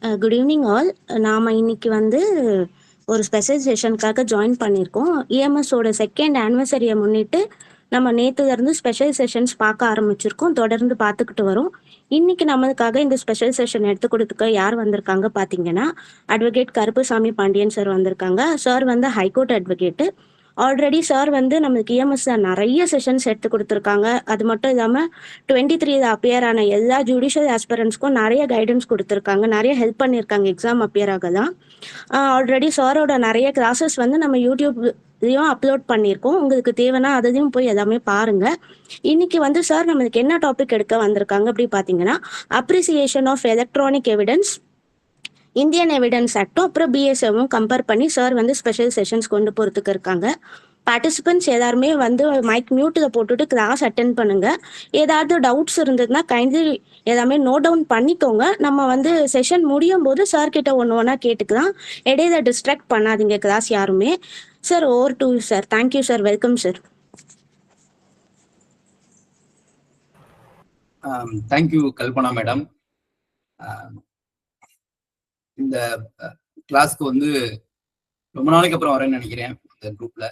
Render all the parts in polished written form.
Good evening all. நாம் இன்னைக்கு வந்து ஒரு ஸ்பெஷல் செஷனுக்காக ஜாயின் பண்ணியிருக்கோம். இஎம்எஸோட செகண்ட் ஆனிவர்சரியை முன்னிட்டு நம்ம நேற்றுலேருந்து ஸ்பெஷல் செஷன்ஸ் பார்க்க ஆரம்பிச்சிருக்கோம். தொடர்ந்து பார்த்துக்கிட்டு வரோம். இன்னைக்கு நம்மளுக்காக இந்த ஸ்பெஷல் செஷன் எடுத்து கொடுத்துக்க யார் வந்திருக்காங்க பார்த்தீங்கன்னா, அட்வொகேட் கருப்புசாமி பாண்டியன் சார் வந்திருக்காங்க. சார் வந்து ஹைகோர்ட் அட்வொகேட்டு. ஆல்ரெடி சார் வந்து நம்மளுக்கு இஎம்எஸ்ல நிறைய செஷன்ஸ் எடுத்து கொடுத்துருக்காங்க. அது மட்டும் இல்லாமல் 23 அப்பியர் ஆன எல்லா ஜுடிஷியல் ஆஸ்பிரன்ஸ்க்கும் நிறைய கைடன்ஸ் கொடுத்துருக்காங்க, நிறைய ஹெல்ப் பண்ணியிருக்காங்க எக்ஸாம் அப்பியர் ஆகலாம். ஆல்ரெடி சாரோட நிறைய கிளாஸஸ் வந்து நம்ம யூடியூப்லையும் அப்லோட் பண்ணியிருக்கோம். உங்களுக்கு தேவைன்னா அதையும் போய் எல்லாமே பாருங்க. இன்னைக்கு வந்து சார் நம்மளுக்கு என்ன டாபிக் எடுக்க வந்திருக்காங்க அப்படி பார்த்தீங்கன்னா, appreciation of electronic evidence, Indian evidence ஆக்டும் அப்புறம் பிஎஸ்எவும் கம்பேர் பண்ணி சார் வந்து ஸ்பெஷல் செஷன்ஸ் கொண்டு போகிறதுக்கு இருக்காங்க. பார்ட்டிசிபென்ட்ஸ் எல்லாருமே வந்து மைக் மியூட்டில் போட்டுட்டு கிளாஸ் அட்டென்ட் பண்ணுங்க. ஏதாவது டவுட்ஸ் இருந்ததுன்னா கைண்ட்லி எல்லாமே நோட் டவுன் பண்ணிக்கோங்க. நம்ம வந்து செஷன் முடியும் போது சார் கிட்ட ஒன்று ஒன்றா கேட்டுக்கலாம். இடையில டிஸ்ட்ராக்ட் பண்ணாதீங்க கிளாஸ் யாருமே. Sir over to sir. Thank you sir. Welcome sir. Thank you Kalpana madam. இந்த கிளாஸ்க்கு வந்து ரொம்ப நாளைக்கு அப்புறம் வரேன்னு நினைக்கிறேன். இந்த குரூப்ல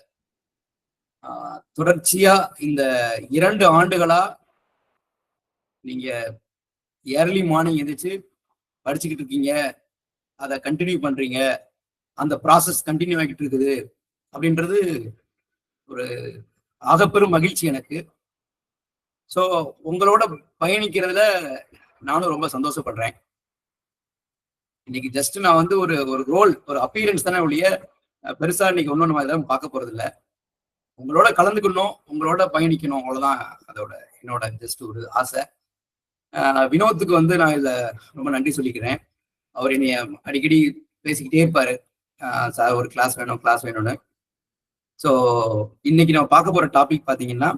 தொடர்ச்சியா இந்த 2 ஆண்டுகளா நீங்க ஏர்லி மார்னிங் எந்திரிச்சு படிச்சுக்கிட்டு இருக்கீங்க, அதை கண்டினியூ பண்றீங்க, அந்த ப்ராசஸ் கண்டினியூ ஆகிட்டு இருக்குது அப்படின்றது ஒரு ஆகப்பெரும் மகிழ்ச்சி எனக்கு. ஸோ உங்களோட பயணிக்கிறதுல நானும் ரொம்ப சந்தோஷப்படுறேன். இன்னைக்கு ஜஸ்ட் நான் வந்து ஒரு ரோல், ஒரு அப்பியரன்ஸ் தானே ஒழிய பெருசா இன்னைக்கு ஒன்றும் நம்ம இதெல்லாம் பார்க்க போறது இல்லை. உங்களோட கலந்துக்கணும், உங்களோட பயணிக்கணும், அவ்வளவுதான் அதோட என்னோட ஜஸ்ட் ஒரு ஆசை. வினோத்துக்கு வந்து நான் இதுல ரொம்ப நன்றி சொல்லிக்கிறேன். அவர் என்னைய அடிக்கடி பேசிக்கிட்டே இருப்பாரு, சார் ஒரு கிளாஸ் வேணும் கிளாஸ் வேணும்னு. ஸோ இன்னைக்கு நம்ம பார்க்க போற டாபிக் பார்த்தீங்கன்னா,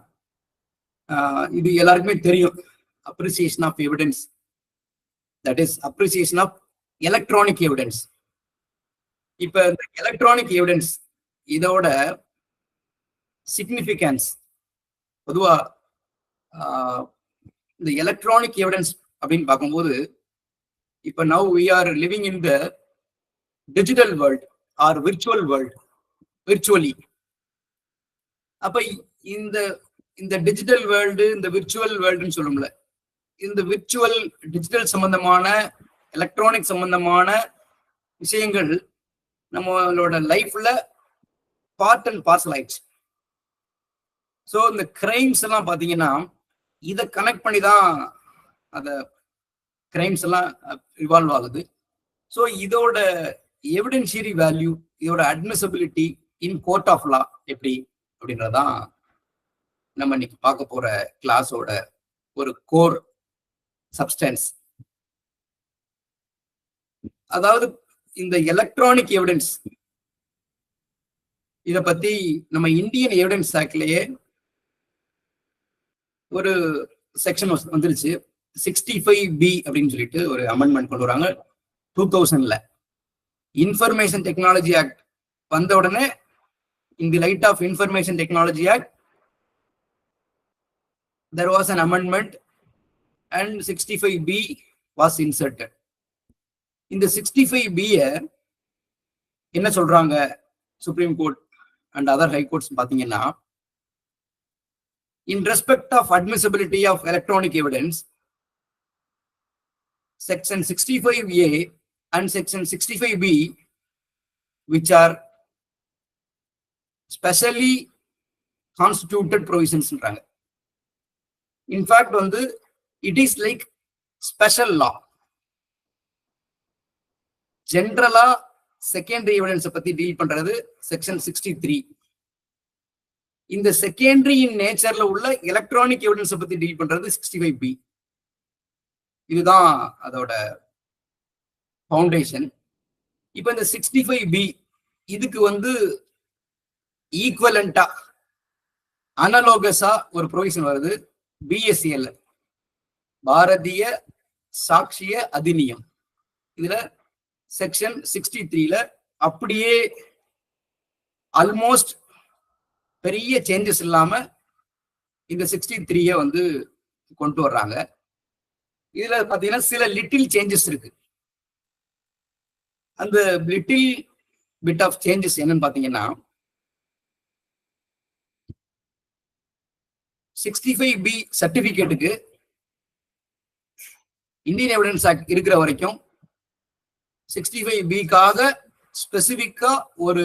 இது எல்லாருக்குமே தெரியும், appreciation of evidence, that is appreciation of electronic evidence. இப்ப இந்த எலக்ட்ரானிக் எவிடன்ஸ் இதோட சிக்னிஃபிகன்ஸ் பொதுவா இந்த எலக்ட்ரானிக் எவிடன்ஸ் அப்படின்னு பார்க்கும்போது, இப்ப now we are living in the digital world or virtual world, virtually. அப்ப இந்த டிஜிட்டல் வேர்ல்டு, இந்த விர்ச்சுவல் வேர்ல்டுன்னு சொல்லும்ல, இந்த விர்ச்சுவல் டிஜிட்டல் சம்பந்தமான எலக்ட்ரானிக் சம்பந்தமான விஷயங்கள் நம்மளோட லைஃப்ல பார்ட் அண்ட் பார்சல் ஆயிடுச்சு. ஸோ இந்த கிரைம்ஸ் எல்லாம் பார்த்தீங்கன்னா இதை கனெக்ட் பண்ணி தான் அந்த கிரைம்ஸ் எல்லாம் இவால்வ் ஆகுது. ஸோ இதோட எவிடென்ஷியரி வேல்யூ, இதோட அட்மிசபிலிட்டி இன் கோர்ட் ஆஃப் லா எப்படி அப்படின்றதான் நம்ம இன்னைக்கு பார்க்க போற கிளாஸோட ஒரு கோர் சப்ஸ்டன்ஸ். அதாவது இந்த எலக்ட்ரானிக் எவிடன்ஸ் இத பத்தி நம்ம இந்தியன் எவிடன்ஸ் ஆக்ட்லயே ஒரு செக்ஷன் வந்துருச்சு, 65B அப்படின்னு சொல்லிட்டு ஒரு அமெண்ட்மெண்ட் கொண்டு வராங்க 2000ல. இன்ஃபர்மேஷன் டெக்னாலஜி ஆக்ட் வந்த உடனே, in the light of information technology act there was an amendment and 65B was inserted. இந்த 65B என்ன சொல்றாங்க supreme court and other high courts பாத்தீங்கன்னா, in respect of admissibility of electronic evidence, section 65A and section 65B, which are specially constituted provisions. In fact வந்து it is like special law. ஜென்ரலா secondary evidence பத்தி deal பண்றது section 63. இந்த secondary நேச்சர்ல உள்ள electronic evidence பத்தி deal பண்றது 65B. இதுதான் அதோட ஃபவுண்டேஷன். இப்ப இந்த 65B இதுக்கு வந்து ஈக்குவலண்டா அனலோகஸா ஒரு ப்ரொவிஷன் வருது BSCL, பாரதிய சாட்சிய அதிநியம். இதுல செக்ஷன் 63ல அப்படியே ஆல்மோஸ்ட் பெரிய சேஞ்சஸ் இல்லாம இந்த 63 வந்து கொண்டு வர்றாங்க. இதுல பாத்தீங்கன்னா சில லிட்டில் சேஞ்சஸ் இருக்கு. அந்த லிட்டில் பிட் ஆஃப் சேஞ்சஸ் என்னன்னு பாத்தீங்கன்னா 65B சர்டிபிகேட்டுக்கு இந்தியன் எவிடன்ஸ் ஆக்ட் இருக்கிற வரைக்கும் 65Bக்காக ஸ்பெசிபிக்கா ஒரு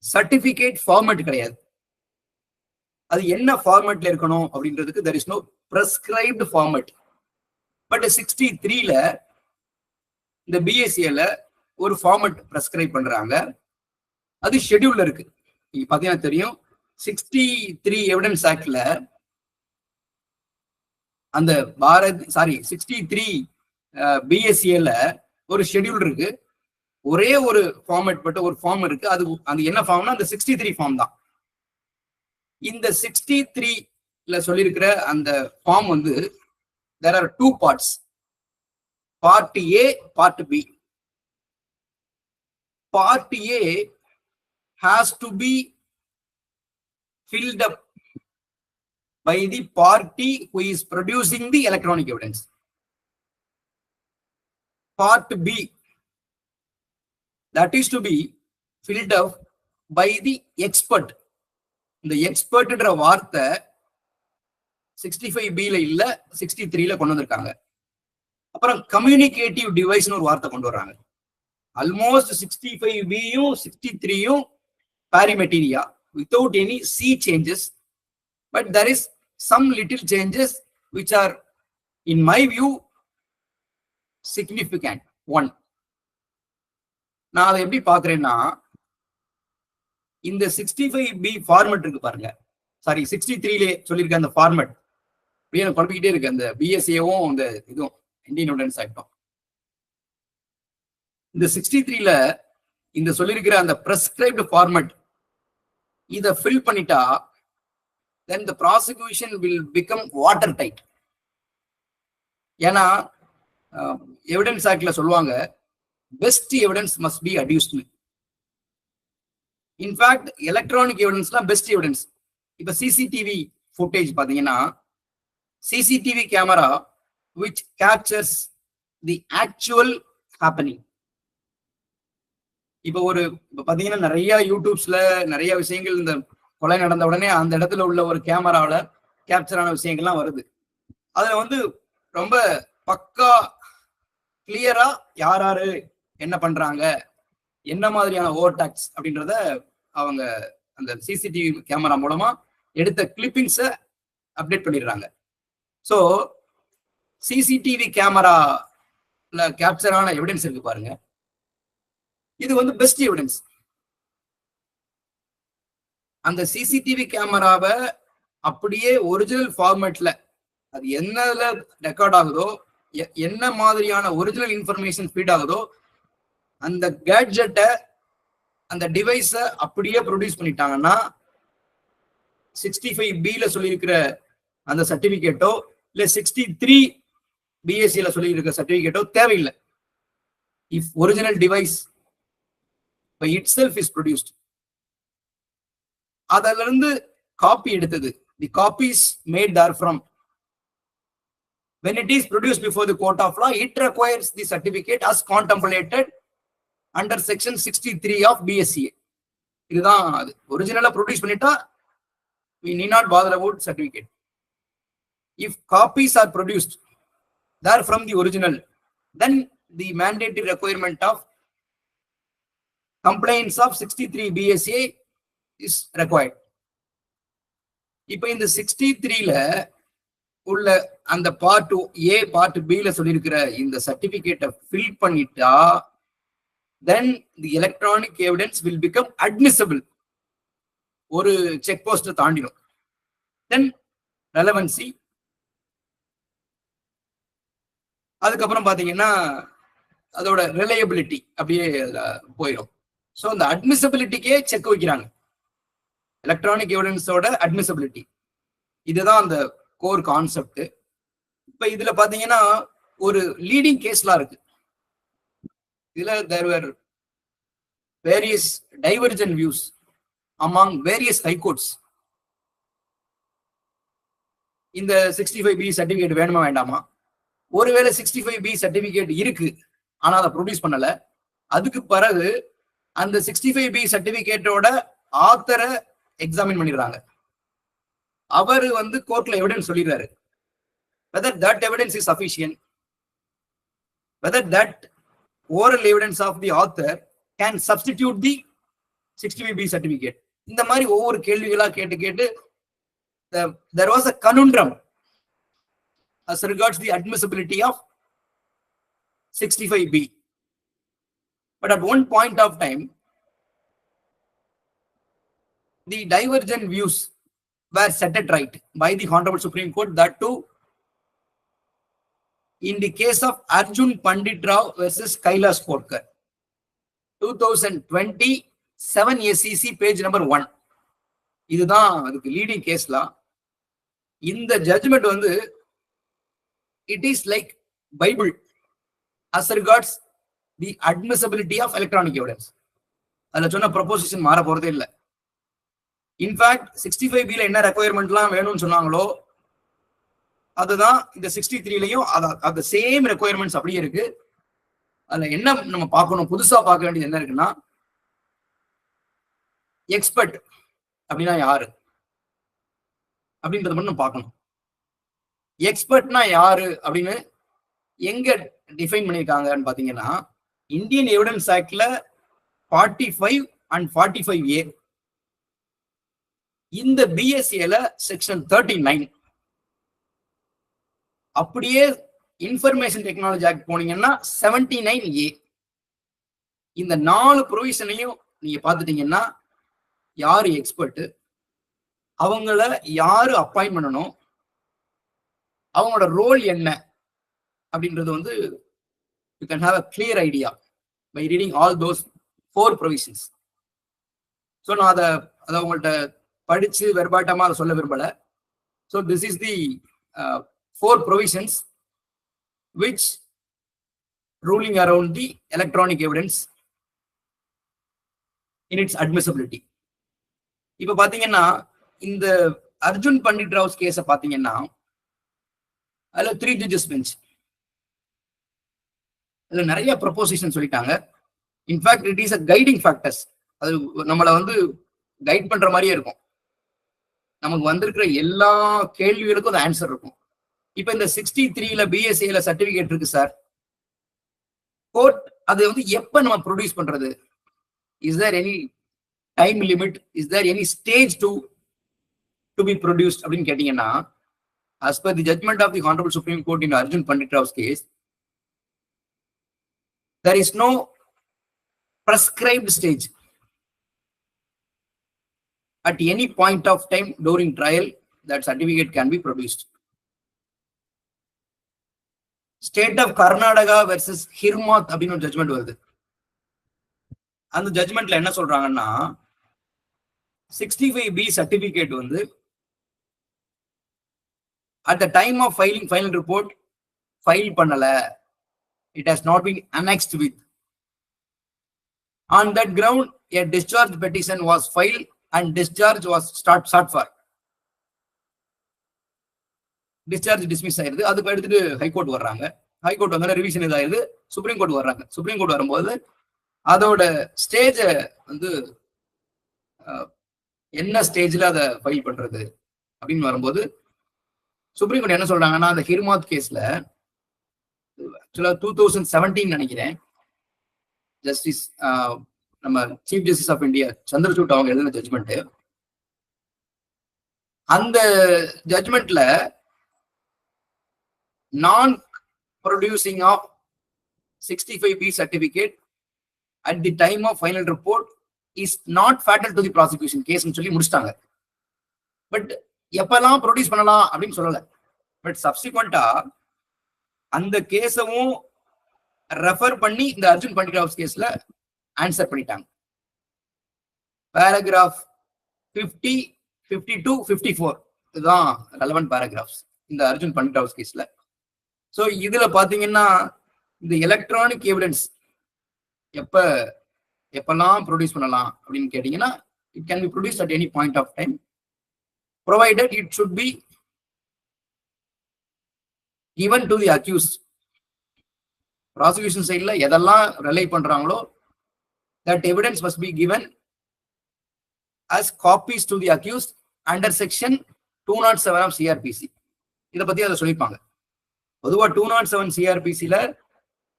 சர்டிபிகேட் ஃபார்மேட் கிடையாது. அது என்ன ஃபார்மேட்ல இருக்கணும் அப்படின்றதுக்கு there is no prescribed format. But 63ல இந்த பிஎஸ்சில ஒரு ஃபார்மேட் பிரெஸ்கிரைப் பண்றாங்க. அது ஷெட்யூல்ல இருக்கு. நீங்க பாத்தீங்கன்னா தெரியும் 63 எவிடன்ஸ் ஆக்ட்ல அந்த 63 பிஎஸ்சில ஒரு ஷெட்யூல் இருக்கு. ஒரே ஒரு ஃபார்மேட் பட்ட ஒரு ஃபார்ம் இருக்கு. அது என்ன ஃபார்ம்னா அந்த 63 ஃபார்ம் தான். இந்த 63ல சொல்லியிருக்கிற அந்த ஃபார்ம் வந்து there are two parts, part A, part B. Part A has to be filled up by the party who is producing the electronic evidence. Part B, that is to be filled up by the expert. இந்த எக்ஸ்பர்ட்ன்ற வார்த்தை 65Bல இல்ல 63ல கொண்டு வந்திருக்காங்க. அப்புறம் communicative டிவைஸ்னு ஒரு வார்த்தை கொண்டு வர்றாங்க. ஆல்மோஸ்ட் 65Bயும் 63யும் பாரிமெட்டீரியா without any C changes, but there is some little changes which are in my view significant. One, நான் அதை எப்படி பாக்குறேன்னா, இந்த 65B ஃபார்மேட் இருக்கு பாருங்க, சாரி 63ல சொல்லியிருக்க அந்த ஃபார்மேட் எனக்கு குழப்பிக்கிட்டே இருக்கு. அந்த பிஎஸ்சியும் இந்த இதுவும் இந்தியன் எவிடன்ஸ் ஆக்டும் இந்த 63ல இந்த சொல்லியிருக்கிற அந்த பிரெஸ்கிரைப்டு ஃபார்மேட் இதை ஃபில் பண்ணிட்டா then the prosecution will become watertight. ஏன்னா எவிடன்ஸ் ஆக்ட்ல சொல்லுவாங்க best evidence must be adduced. In fact electronic எவிடன்ஸ்லாம் பெஸ்ட் எவிடன்ஸ். இப்ப சிசிடிவி ஃபுட்டேஜ் பாத்தீங்கன்னா CCTV camera which captures the actual happening. இப்ப பாத்தீங்கன்னா நிறைய யூடியூப்ஸ்ல நிறைய விஷயங்கள் இந்த கொலை நடந்த உடனே அந்த இடத்துல உள்ள ஒரு கேமராவில கேப்சர் ஆன விஷயங்கள்லாம் வருது. அதுல வந்து ரொம்ப பக்கா கிளியரா யாரு என்ன பண்றாங்க, என்ன மாதிரியான ஓவர்டாக்ஸ் அப்படின்றத அவங்க அந்த சிசிடிவி கேமரா மூலமா எடுத்த கிளிப்பிங்ஸை அப்டேட் பண்ணிடுறாங்க. ஸோ சிசிடிவி கேமரால கேப்சர் ஆன எவிடன்ஸ் இருக்கு பாருங்க, இது வந்து பெஸ்ட் எவிடன்ஸ். அந்த சிசிடிவி கேமராவை அப்படியே ஒரிஜினல் ஃபார்மேட்ல அது என்னதுல ரெக்கார்ட் ஆகுதோ, என்ன மாதிரியான ஒரிஜினல் இன்ஃபர்மேஷன் ஃபீட் ஆகுதோ அந்த கேட்ஜெட்டை அந்த டிவைஸை அப்படியே ப்ரொடியூஸ் பண்ணிட்டாங்கன்னா 65Bல சொல்லியிருக்கிற அந்த சர்டிபிகேட்டோ இல்ல 63 பிஎஸ்சில சொல்லியிருக்கிற சர்டிபிகேட்டோ தேவையில்லை. If original device by itself is produced, அதுல இருந்து காப்பி எடுத்தது, the copies made therefrom, when it is produced before the court of law, it requires the certificate as contemplated under section 63 of BSCA. இதுதான் அது. ஒரிஜினலா produce பண்ணிட்டா we need not bother about certificate. If copies are produced there from the original, then the mandatory requirement of compliance of 63 BSCA is required. இப்ப இந்த 63ல உள்ள அந்த part A part Bல சொல்லியிருக்கிற இந்த சர்டிபிகேட்டை ஃபில் பண்ணிட்டா then the electronic evidence will become admissible. ஒரு check post தாண்டிடும். then relevancy, அதுக்கப்புறம் பாத்தீங்கன்னா அதோட ரிலையபிலிட்டி அப்படியே போயிடும். ஸோ அந்த அட்மிசபிலிட்டிக்கே செக் வைக்கிறாங்க, எலக்ட்ரானிக் எவிடன்ஸோட அட்மிசபிலிட்டி. இதுதான் அந்த கோர் கான்செப்ட். இப்ப இதுல பாத்தீங்கன்னா ஒரு லீடிங் கேஸ்லாம் இருக்கு. இதுல there were various divergent views among various high courts. இந்த 65B சர்டிபிகேட் வேணுமா வேண்டாமா? ஒருவேளை 65B சர்டிபிகேட் இருக்கு ஆனா அதை ப்ரொடியூஸ் பண்ணல, அதுக்கு பிறகு அந்த 65B சர்டிபிகேட்டோட ஆத்தரை எக்ஸாமின் பண்ணிடுறாங்க. அவரு வந்து கோர்ட்ல எவிடன்ஸ் சொல்லிடுறாரு. whether that evidence is sufficient, whether that oral evidence of the author can substitute the 65B certificate. இந்த மாதிரி ஒவ்வொரு கேள்விகளா கேட்டு கேட்டு there was a conundrum as regards the admissibility of 65B. But at one point of time, the divergent views were set it right by the Honorable Supreme Court, that too in the case of Arjun Pandit Rao versus Kailash Kotkar, 2027 SEC page number 1. இதுதான் அதுக்கு leading கேஸ்லாம். இந்த judgement வந்து it is like Bible as regards the admissibility of electronic evidence. அதுல சொன்ன proposition மாற போறதே இல்லை. இன்ஃபேக்ட் 65B என்ன ரெக்குயர்மெண்ட்லாம் வேணும்னு சொன்னாங்களோ அதுதான் இந்த 63லயும் அந்த சேம் ரெக்குயர்மெண்ட்ஸ் அப்படியே இருக்கு. அதுல என்ன நம்ம பார்க்கணும், புதுசா பார்க்க வேண்டியது என்ன இருக்குன்னா, எக்ஸ்பர்ட் அப்படின்னா யாரு அப்படின்றத மட்டும் பார்க்கணும். எக்ஸ்பர்ட்னா யாரு அப்படின்னு எங்க டிஃபைன் பண்ணிருக்காங்கன்னு பாத்தீங்கன்னா, இந்தியன் எவிடன்ஸ் ஆக்ட்ல 45 and 45A, இந்த பிஎஸ்சில செக்ஷன் 39, அப்படியே இன்ஃபர்மேஷன் டெக்னாலஜி ஆக்ட் போனீங்கன்னா 79A. இந்த 4 ப்ரொவிஷனையும் நீங்க பாத்துட்டீங்கன்னா யாரு எக்ஸ்பர்ட், அவங்கள யாரு அப்பாயிண்ட் பண்ணணும், அவங்களோட ரோல் என்ன அப்படின்றது வந்து you can have a clear idea by reading all those 4 provisions. So நான் அதை உங்கள்கிட்ட படிச்சு வெர்பாட்டமா அதை சொல்ல விரும்பல. So this is the 4 provisions which ruling around the electronic evidence in its admissibility. இப்ப பாத்தீங்கன்னா இந்த அர்ஜுன் பண்டிட் ராவ் கேஸ பாத்தீங்கன்னா அதுல 3 judges bench. அதுல நிறைய ப்ரொபோசிஷன் சொல்லிட்டாங்க. In fact it is a guiding factors. அது நம்மளை வந்து கைட் பண்ற மாதிரியே இருக்கும். நமக்கு வந்திருக்கிற எல்லா கேள்விகளுக்கும் அது ஆன்சர் இருக்கும். இப்ப இந்த 63ல பிஎஸ்சில சர்டிபிகேட் இருக்கு சார், கோர்ட் அது வந்து எப்ப நம்ம ப்ரொடியூஸ் பண்றது, is there any time limit, is there any stage to be produced அப்படின்னு கேட்டீங்கன்னா, as per the judgment of the Honorable Supreme Court in Arjun Pandit Raw's case, there is no prescribed stage. At any point of time during trial, that certificate can be produced. State of Karnataka versus Hirmath அப்படின்னு ஒரு judgement வருது. அந்த ஜட்ஜ்மெண்ட்ல என்ன சொல்றாங்கன்னா, 65B certificate வந்து at the time of filing final report file பண்ணல, it has not been annexed with. On that ground, a discharge petition was filed and discharge was sought for. Discharge dismiss ஆயிருது. அதுக்கு எடுத்துட்டு high court வர்றாங்க. High court வந்து revision இதாயிருது. Supreme court வர்றாங்க. Supreme court வரும்போது அதோட ஸ்டேஜ வந்து என்ன ஸ்டேஜ்ல அதை ஃபைல் பண்றது அப்படின்னு வரும்போது சுப்ரீம் கோர்ட் என்ன சொல்றாங்கன்னா, அந்த ஹிர்மாத் கேஸ்ல 2017 நினைக்கிறேன், ஜஸ்டிஸ் நம்ம chief justice of India Chandrachud அவங்க எழுதின ஜட்ஜ்மெண்ட். அந்த ஜட்ஜ்மெண்ட்ல நான் producing of 65B certificate at the time of final report is not fatal to the prosecution case சொல்லி முடிச்சிட்டாங்க. பட் எப்பெல்லாம் ப்ரொடியூஸ் பண்ணலாம் அப்படின்னு சொல்லல. பட் சப்சிக்வெண்டா அந்த கேஸவும் ரெஃபர் பண்ணி இந்த அர்ஜுன் பண்டிட் ராவ் கேஸ்ல ஆன்சர் பண்ணிட்டாங்க. பேராகிராஃப் 50, 52, 54 இதுதான் ரெலவென்ட் பேராகிராஃப்ஸ் இந்த அர்ஜுன் பண்டிட் ராவ் கேஸ்ல. ஸோ இதுல பாத்தீங்கன்னா இந்த எலக்ட்ரானிக் எவிடன்ஸ் எப்பெல்லாம் ப்ரொடியூஸ் பண்ணலாம் அப்படின்னு கேட்டீங்கன்னா, it can be produced at any point of time, provided it should be given to the accused. Prosecution சைட்ல எதெல்லாம் ரிலை பண்றாங்களோ that evidence must be given as copies to the accused under section 207 of CRPC. இதை பத்தி அதை சொல்லிப்பாங்க. பொதுவா 207 CRPC-ல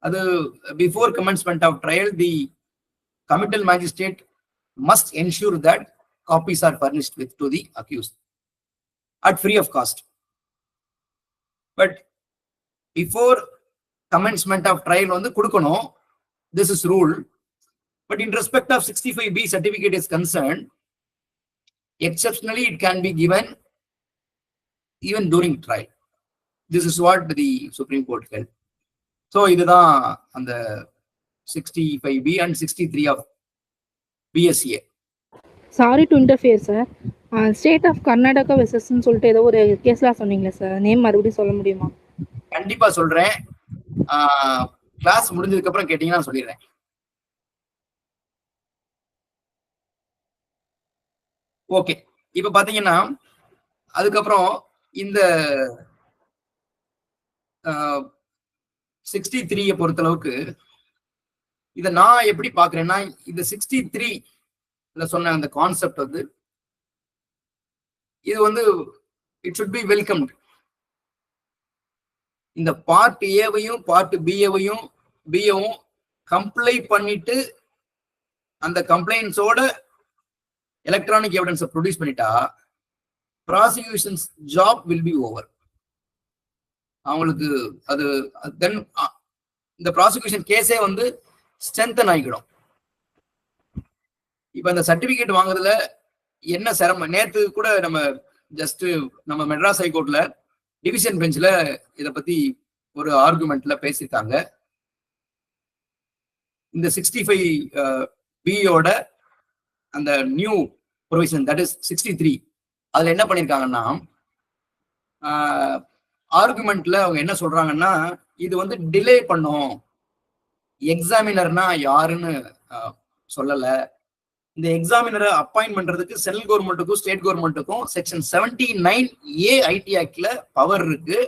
அது before commencement of trial, the committal magistrate must ensure that copies are furnished with to the accused at free of cost. But before commencement of trial வந்து கொடுக்கணும், this is rule. But in respect of 65B certificate is concerned, exceptionally it can be given even during trial. This is what the Supreme Court held. So இதுதான் அந்த 65B and 63 of BSA. Sorry to interfere sir. State of Karnataka வெர்சஸ்ன்னு சொல்லிட்டு ஏதோ ஒரு கேஸ்லாம் சொன்னீங்களே sir, name மறுபடியும் சொல்ல முடியுமா? கண்டிப்பா சொல்றேன். கிளாஸ் முடிஞ்சதுக்கு அப்புறம் கேட்டீங்கன்னா சொல்லிடுறேன். ஓகே, இப்ப பாத்தீங்கன்னா அதுக்கப்புறம் இந்த 63 பொறுத்தளவுக்கு இதை நான் எப்படி பாக்குறேன்னா, இந்த 63 சொன்ன அந்த கான்செப்ட் வந்து இது வந்து இட் சுட் பி வெல்கம்ட். இந்த பார்ட் ஏவையும் பார்ட் பிஏவையும் கம்ப்ளை பண்ணிட்டு அந்த கம்ப்ளைண்ட்ஸோட எலக்ட்ரானிக் எவிடன்ஸை ப்ரொடியூஸ் பண்ணிட்டா ப்ராசிக்யூஷன்ஸ் ஜாப் வில் பி ஓவர். அவங்களுக்கு அது தென் இந்த ப்ராசிக்யூஷன் கேஸே வந்து ஸ்ட்ரென்தன் ஆகிடும். இப்ப இந்த சர்டிபிகேட் வாங்குறதுல என்ன சிரமம், நேற்று கூட நம்ம ஜஸ்ட் நம்ம மெட்ராஸ் ஹைகோர்ட்ல டிவிஷன் பெஞ்ச்ல இதை பத்தி ஒரு ஆர்குமெண்ட்ல பேசிட்டாங்க. இந்த 65B-யோட அந்த நியூ ப்ரொவிஷன், தட் இஸ் 63, அதுல என்ன பண்ணிருக்காங்கன்னா, ஆர்குமெண்ட்ல அவங்க என்ன சொல்றாங்கன்னா, இது வந்து டிலே பண்ணும், எக்ஸாமினர்னா யாருன்னு சொல்லல, இந்த எக்ஸாமினரை அப்பாயிண்ட் பண்றதுக்கு சென்ட்ரல் கவர்மெண்ட்டுக்கும் ஸ்டேட் கவர்மெண்ட்டுக்கும் செக்ஷன் 79A ஐடி ஆக்ட்ல பவர் இருக்கு,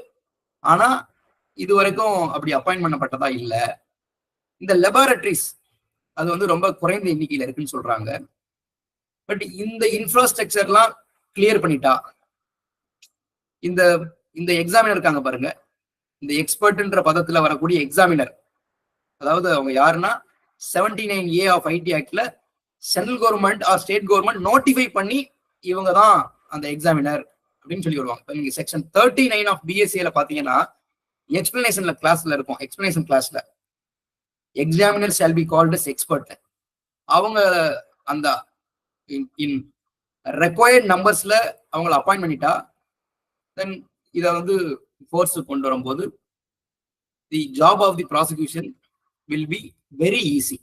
ஆனா இது வரைக்கும் அப்படி அப்பாயிண்ட் பண்ணப்பட்டதா இல்ல. இந்த லெபார்டரிஸ் அது வந்து ரொம்ப குறைந்த எண்ணிக்கையில இருக்குன்னு சொல்றாங்க. பட் இந்த இன்ஃப்ராஸ்ட்ரக்சர்லாம் கிளியர் பண்ணிட்டா இந்த இந்த எக்ஸாமினர் இருக்காங்க பாருங்க, இந்த எக்ஸ்பர்ட்ன்ற பதத்துல வரக்கூடிய எக்ஸாமினர், அதாவது அவங்க யாருன்னா 79A ஆஃப் ஐடி ஆக்ட்ல central government or state government notify பண்ணி இவங்க தான் அந்த எக்ஸாமினர் அப்படின்னு சொல்லி வருவாங்க. நீங்க செக்ஷன் 39 ஆஃப் பிஎஸ்சில பாத்தீங்கன்னா எக்ஸ்பிளனேஷன்ல கிளாஸ்ல இருக்கும், எக்ஸ்பிளனேஷன் கிளாஸ்ல examiner shall be called as expert. அவங்க அந்த இன் ரெக்வயர்ட் நம்பர்ஸ்ல அவங்களை அப்பாயிண்ட் பண்ணிட்டா தென் இதை வந்து ஃபோர்ஸ் கொண்டு வரும்போது the job of the prosecution will be very easy.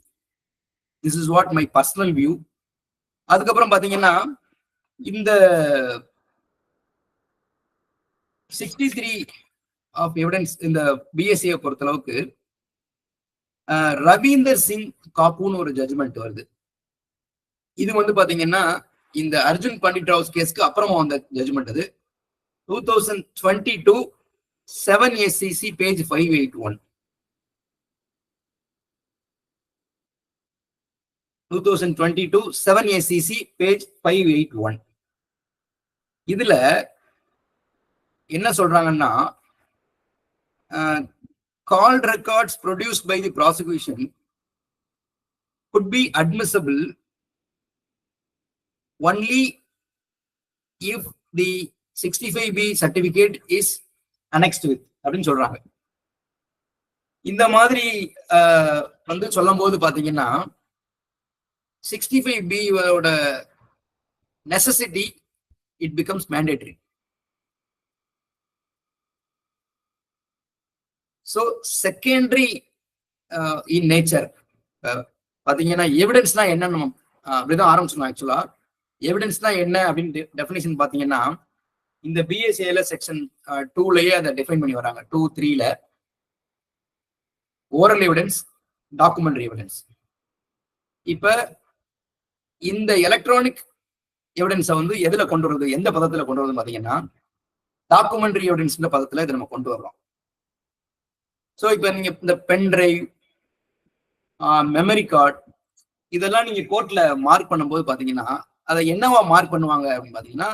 This is what my personal view. அதுக்கப்புறம் பாத்தீங்கன்னா இந்த 63 ஆஃப் எவிடன்ஸ் இந்த பிஎஸ்சியை பொறுத்தளவுக்கு ரவீந்தர் சிங் காப்புன்னு ஒரு ஜட்ஜ்மெண்ட் வருது. இது வந்து பாத்தீங்கன்னா இந்த அர்ஜுன் பண்டிட் ராவ் கேஸ்க்கு அப்புறமா வந்த ஜட்ஜ்மெண்ட். அது 2022 7 SCC பேஜ் 581. 2022 7 SCC page 581. இதுல என்ன சொல்றாங்கன்னா, called records produced by the prosecution could be admissible only if the 65B certificate is annexed with அப்படின்னு சொல்றாங்க. இந்த மாதிரி வந்து சொல்லும் போது பாத்தீங்கன்னா 65B ஓட necessity it becomes mandatory. So secondary in nature பாத்தீங்கன்னா எவிடன்ஸ்னா என்ன நம்ம அப்படிதான் ஆரம்பிச்சோம். ஆக்சுவலா எவிடன்ஸ்னா என்ன அப்படின்னு டெஃபினிஷன் பாத்தீங்கன்னா இந்த பிஎஸ்ஏல செக்ஷன் 2லயே அதை டிஃபைன் பண்ணி வராங்க. 2(3)ல ஓரல் எவிடன்ஸ், டாக்குமெண்ட்ரி எவிடன்ஸ். இப்ப இந்த எலக்ட்ரானிக் எவிடன்ஸை வந்து எதுல கொண்டு வருது, எந்த பதத்துல கொண்டு வருது பாத்தீங்கன்னா டாக்குமெண்ட்ரி எவிடன்ஸ்ன்ற பதத்துல இதை நம்ம கொண்டு வர்றோம். ஸோ இப்ப நீங்க இந்த பென் டிரைவ், மெமரி கார்டு, இதெல்லாம் நீங்க கோர்ட்ல மார்க் பண்ணும்போது பாத்தீங்கன்னா அதை என்னவா மார்க் பண்ணுவாங்க அப்படின்னு பாத்தீங்கன்னா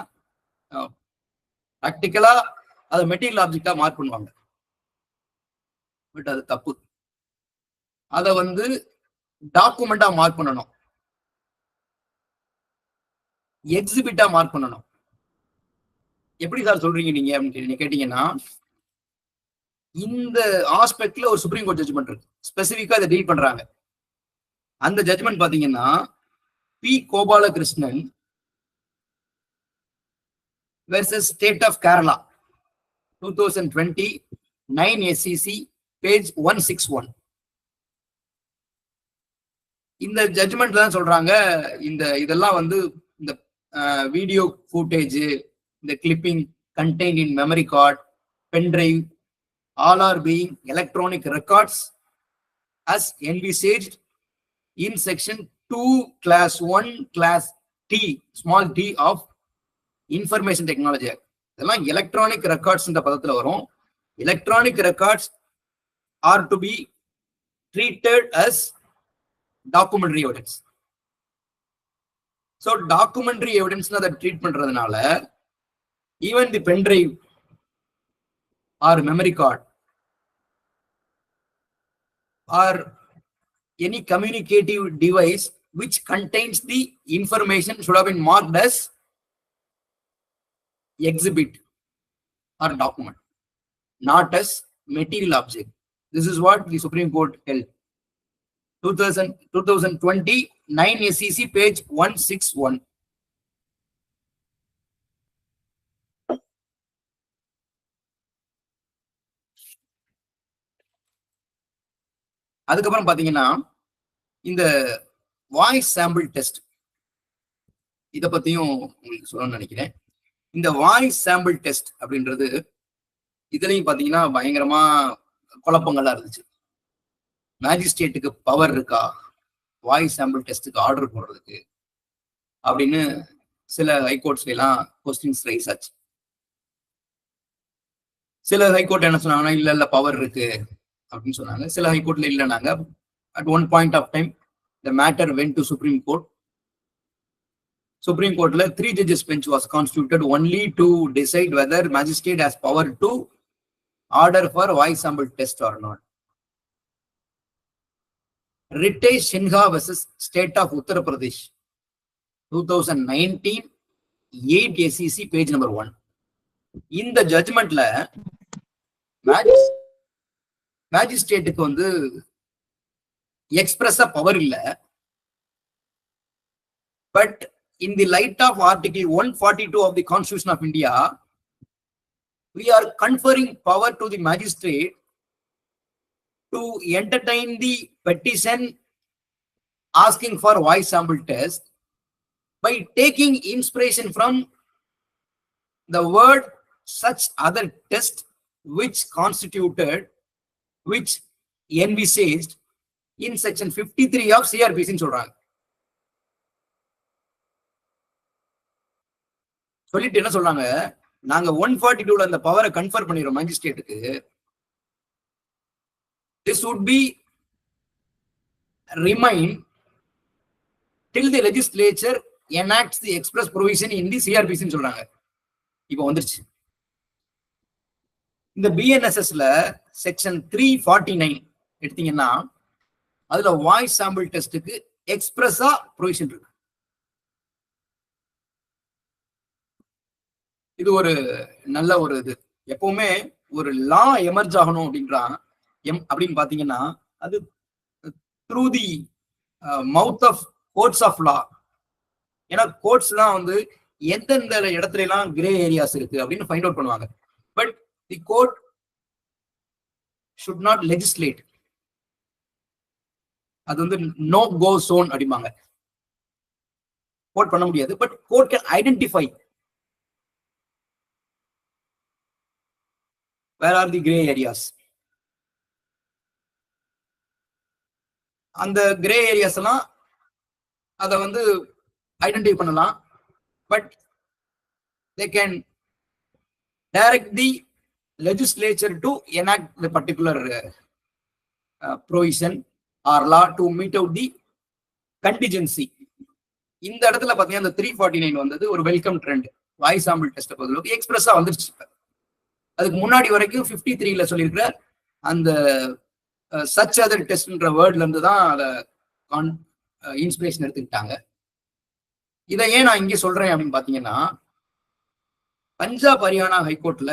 ப்ராக்டிக்கலா அதை மெட்டீரியல் ஆப்ஜெக்டா மார்க் பண்ணுவாங்க. பட் அது தப்பு. அதை வந்து டாக்குமெண்டா மார்க் பண்ணணும், எக்ஸிபிட்டா மார்க் பண்ணணும். எப்படி சார் சொல்றீங்க நீங்க அப்படின்னு கேட்டீங்கன்னா, இந்த ஆஸ்பெக்ட்ல ஒரு சுப்ரீம் கோர்ட் ஜட்ஜ்மெண்ட் இருக்கு, ஸ்பெசிபிக்கா இதை டீல் பண்றாங்க. அந்த ஜட்ஜ்மெண்ட் பாத்தீங்கன்னா P Gopalakrishnan versus state of Kerala 2020 9 SCC page 161. இந்த ஜட்ஜ்மெண்ட்ல தான் சொல்றாங்க இதெல்லாம் வந்து இந்த வீடியோ ஃபுட்டேஜ், இந்த clipping contained in memory card, pen drive, all are being electronic records as envisaged in section 2 class 1 class T small t of information technology act. இதெல்லாம் electronic records இந்த பதத்துல வரும். electronic records are to be treated as documentary evidence. So documentary evidence அதை treat பண்றதுனால even the pen drive or memory card or any communicative device which contains the information should have been marked as exhibit or document, not as material object. This is what the Supreme Court held. 2020 9 SCC page 161. அதுக்கப்புறம் பாத்தீங்கன்னா இந்த voice sample test, இத பத்தியும் உங்களுக்கு சொல்லணும்னு நினைக்கிறேன். இந்த voice sample test அப்படின்றது இதுலயும் பாத்தீங்கன்னா பயங்கரமா குழப்பங்கள்லாம் இருந்துச்சு. மேஜிஸ்ட்ரேட்டுக்கு பவர் இருக்கா வாய்ஸ் சாம்பிள் டெஸ்ட்டுக்கு ஆர்டர் போடுறதுக்கு அப்படின்னு சில ஹைகோர்ட்ஸ்ல எல்லாம் கொஸ்டின்ஸ் ரைஸ் ஆச்சு. சில ஹைகோர்ட் என்ன சொன்னாங்கன்னா இல்ல பவர் இருக்கு அப்படின்னு சொன்னாங்க. சில ஹைகோர்ட்ல இல்லைனாங்க. At one point of time the matter went to Supreme Court. Supreme Court 3 judges bench was constituted only to decide whether magistrate has power to order for voice sample test or not. Ritesh Sinha versus State of Uttar Pradesh 2019 8 SCC page number 1. இந்த ஜட்ஜ்மெண்ட்ல மேஜிஸ்ட்ரேட்டுக்கு வந்து எக்ஸ்பிரஸா power இல்ல. But in the light of article 142 of the Constitution of India, we are conferring power to the magistrate to entertain the petition asking for voice sample test by taking inspiration from the word such other test which envisaged in section 53 of CRPC சொல்றாங்க. சொல்லிட்டு என்ன சொல்றாங்க, நாங்க 142ல அந்த பவரை confer பண்ணிடுறோம் மேஜிஸ்ட்ரேட்டுக்கு. This would be remain till the legislature enacts the express provision in the CRPC சொல்றாங்க. இப்போ வந்துருச்சு. இந்த BNSSல செக்ஷன் 349 எடுத்தீங்கன்னா அதுல வாய்ஸ் சாம்பிள் டெஸ்ட்டுக்கு எக்ஸ்பிரஸா ப்ரொவிஷன் இருக்கு. இது ஒரு நல்ல ஒரு இது. எப்பவுமே ஒரு லா எமர்ஜ் ஆகணும் அப்படின்னு பாத்தீங்கன்னா அது through the mouth of courts of law. ஏன்னா கோர்ட்ஸ் எல்லாம் வந்து எந்தெந்த இடத்துல எல்லாம் கிரே ஏரியாஸ் இருக்கு அப்படின்னு ஃபைண்ட் அவுட் பண்ணுவாங்க. But the court should not legislate. அது வந்து நோ கோ சோன் அப்படிம்பாங்க. கோர்ட் பண்ண முடியாது. But court can identify where are the gray areas. அந்த கிரே ஏரியாஸ் எல்லாம் அதை வந்து ஐடென்டிஃபை பண்ணலாம். But they can direct the legislature to enact the particular provision or law to meet out the contingency. இந்த இடத்துல பாத்தீங்கன்னா இந்த 349 வந்தது ஒரு welcome trend. Voice sample test பொறுத்தளவுக்கு எக்ஸ்பிரஸா வந்துருச்சு. அதுக்கு முன்னாடி வரைக்கும் 53ல சொல்லியிருக்கிற அந்த சச் அதர் டெஸ்ட்ன்ற வேர்ட்ல இருந்து தான் அதை இன்ஸ்பிரேஷன் எடுத்துக்கிட்டாங்க. இதை ஏன் நான் இங்க சொல்றேன் அப்படின்னு பாத்தீங்கன்னா, பஞ்சாப் ஹரியானா ஹைகோர்ட்ல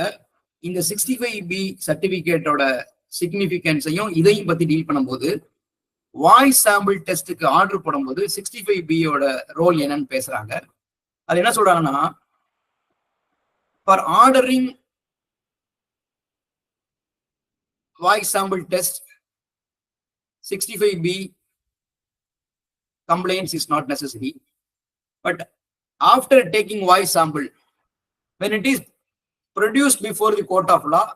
இந்த 65B சர்டிபிகேட்டோட சிக்னிபிகன்ஸையும் இதையும் பத்தி டீல் பண்ணும்போது வாய்ஸ் சாம்பிள் டெஸ்ட்டுக்கு ஆர்டர் போடும்போது 65Bயோட ரோல் என்னன்னு பேசுறாங்க. அது என்ன சொல்றாங்கன்னா, for ordering voice sample test 65B complaints is not necessary, but after taking voice sample, when it is produced before the court of law,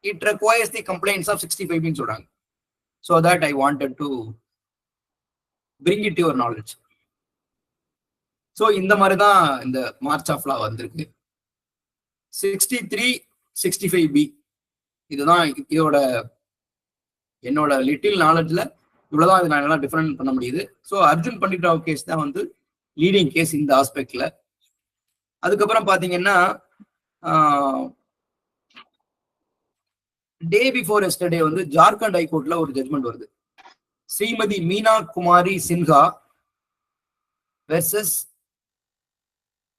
it requires the complaints of 65B in சொல்றாங்க. So that I wanted to bring it to your knowledge. So இந்த மாதிரி தான் இந்த March of law வந்திருக்கு. 63 65B இதுதான் இதோட என்னோட little நாலேஜ்ல இவ்வளவுதான் இது நான் டிஃபரெண்ட் பண்ண முடியுது. ஸோ அர்ஜுன் பண்டிட்ராவ் கேஸ் தான் வந்து லீடிங் கேஸ் இந்த ஆஸ்பெக்ட்ல. அதுக்கப்புறம் பாத்தீங்கன்னா டே பிஃபோர் எஸ்டர்டே வந்து ஜார்க்கண்ட் ஹைகோர்ட்ல ஒரு ஜட்மெண்ட் வருது. Shrimati Meena Kumari Sinha versus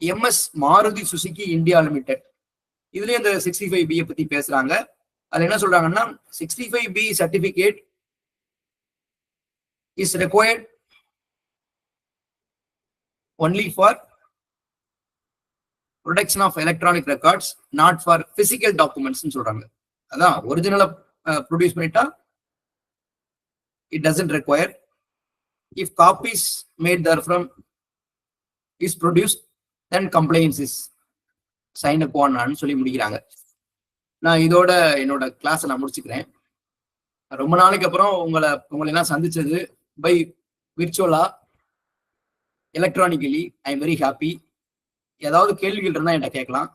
MS Maruti Suzuki India limited. இதுலயும் இந்த 65B பத்தி பேசுறாங்க. அது என்ன சொல்றாங்கன்னா, 65B certificate is required only for protection of electronic records, not for physical documents ன்னு சொல்றாங்க. அதான் ஒரிஜினலா ப்ரொடியூஸ் பண்ணிட்டா it doesn't require. If copies made therefrom is produced, then complaints is signed upon ன்னு சொல்லி முடிக்கிறாங்க. நான் இதோட என்னோட கிளாஸை நான் முடிச்சுக்கிறேன். ரொம்ப நாளைக்கு அப்புறம் உங்களை எல்லாம் சந்திச்சது பை விர்ச்சுவலா electronically I am very happy. ஏதாவது கேள்விகள் இருந்தால் என்கிட்ட கேட்கலாம்.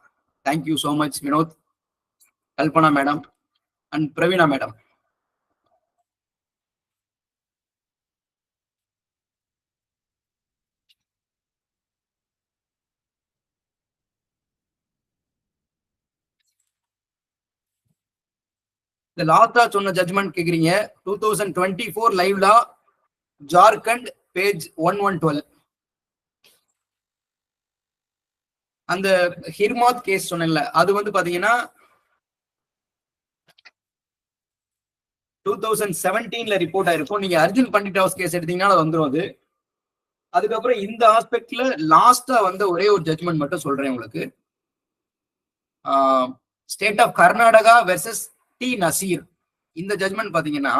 Thank you so much Vinod, Kalpana madam and Praveena madam. இந்த லாஸ்டா சொன்ன ஜட்மெண்ட் கேக்குறீங்க. 2024 லைவ் லா ஜார்க்கண்ட் பேஜ் 1112. அந்த ஹிர்மாத் கேஸ் சொன்னேன்ல, அது வந்து பாத்தீங்கன்னா 2017ல ரிப்போர்ட் ஆயிருக்கும். நீங்க அர்ஜுன் பண்டிட் கேஸ் எடுத்தீங்கன்னா வந்துடும் அது. அதுக்கப்புறம் இந்த ஆஸ்பெக்ட்ல லாஸ்டா வந்த ஒரே ஒரு ஜட்மெண்ட் மட்டும் சொல்றேன் உங்களுக்கு. State of Karnataka versus D Nazir. இந்த ஜட்மெண்ட் பாத்தீங்கன்னா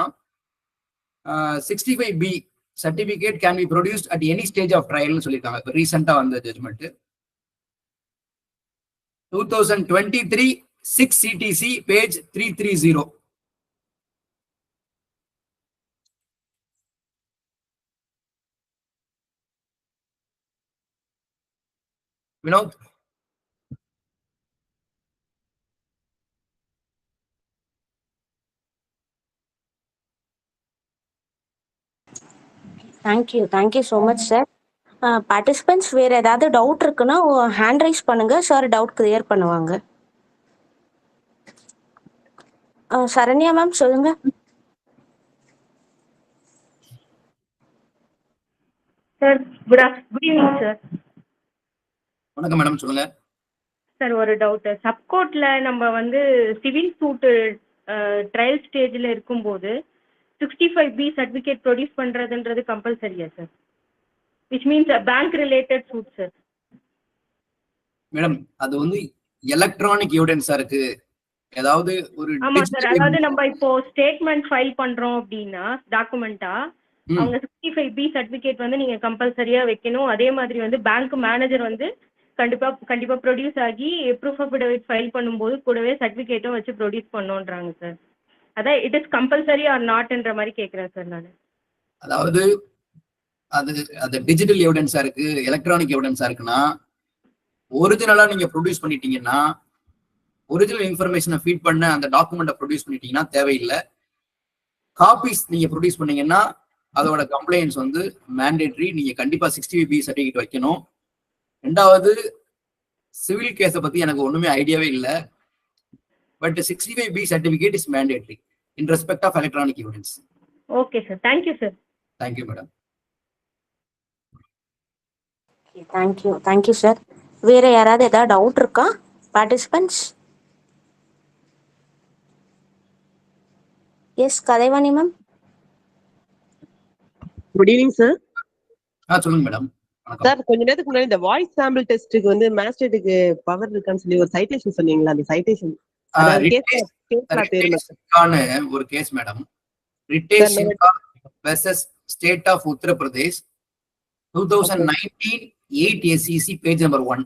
65B certificate can be produced at any stage of trial னு சொல்லிருக்காங்க. ரீசெண்டா வந்த judgment 2023 6 CTC page 330. Vinod, thank you so much sir. Participants வேற ஏதாவது டவுட் இருக்குன்னா ஹேண்ட் ரைஸ் பண்ணுங்க சார், டவுட் கிளியர் பண்ணுவாங்க. சரண்யா மேம் சொல்லுங்க. Sir good evening sir. வணக்கம் மேடம், சொல்லுங்க. சார் ஒரு டவுட். சப்கோர்ட்ல நம்ம வந்து சிவில் சூட் ட்ரையல் ஸ்டேஜ்ல இருக்கும்போது 65B சர்டிஃபிகேட் ப்ரொடியூஸ் பண்றதுன்றது கம்பல்சரியா sir? Which means bank related suit sir. Madam அது வந்து எலக்ட்ரானிக் எவிடன்ஸா இருக்கு. ஏதாவது ஒரு ஆமா சார், அதாவது நம்ம இப்போ ஸ்டேட்மெண்ட் ஃபைல் பண்றோம் அப்படின்னா டாக்குமெண்டா அவங்க 65B சர்டிஃபிகேட் வந்து நீங்க கம்பல்சரியா வைக்கணும். அதே மாதிரி வந்து பேங்க் மேனேஜர் வந்து கண்டிப்பா ப்ரொடியூஸ் ஆகி ப்ரூஃப் ஆஃப் அஃபிடவிட் ஃபைல் பண்ணும்போது கூடவே சர்டிஃபிகேட்டும் வச்சு ப்ரொடியூஸ் பண்ணோன்றாங்க சார். அதான் இட் இஸ் கம்பல்சரி ஆர் நாட்ன்ற மாதிரி கேட்குறேன் சார் நான். அதாவது அது டிஜிட்டல் எவிடன்ஸா இருக்கு, எலக்ட்ரானிக் எவிடன்ஸா இருக்குன்னா, ஒரிஜினலா நீங்க ப்ரொடியூஸ் பண்ணிட்டீங்கன்னா, ஒரிஜினல் இன்ஃபர்மேஷனை ஃபீட் பண்ண அந்த டாக்குமெண்ட்டை ப்ரொடியூஸ் பண்ணிட்டீங்கன்னா தேவையில்லை. காப்பீஸ் நீங்க ப்ரொடியூஸ் பண்ணீங்கன்னா அதோட கம்ப்ளைண்ட்ஸ் வந்து மேண்டேட்ரி. நீங்க கண்டிப்பா 65B சர்டிஃபிகேட் வைக்கணும். ரெண்டாவது, சிவில் கேஸை பத்தி எனக்கு ஒண்ணுமே ஐடியாவே இல்லை. But 65B certificate is mandatory in respect of electronic evidence. Okay, sir. Thank you, sir. Thank you, madam. Thank you, sir. வேற யாராவது ஏதாவது டவுட் இருக்கா participants? Yes, Kalaivani ma'am. Good evening sir. சொல்லுங்க மேடம். சார், கொஞ்ச நேரத்துக்கு முன்னாடி இந்த வாய்ஸ் சாம்பிள் டெஸ்ட்டுக்கு வந்து மேஜிஸ்ட்ரேட்டுக்கு பவர் இருக்கான்னு சொல்லி ஒரு சைட்டேஷன் சொன்னீங்களா? அந்த சைட்டேஷன் ஒரு case madam. Ritesh versus state of Uttar Pradesh 2019 8 SEC page number 1.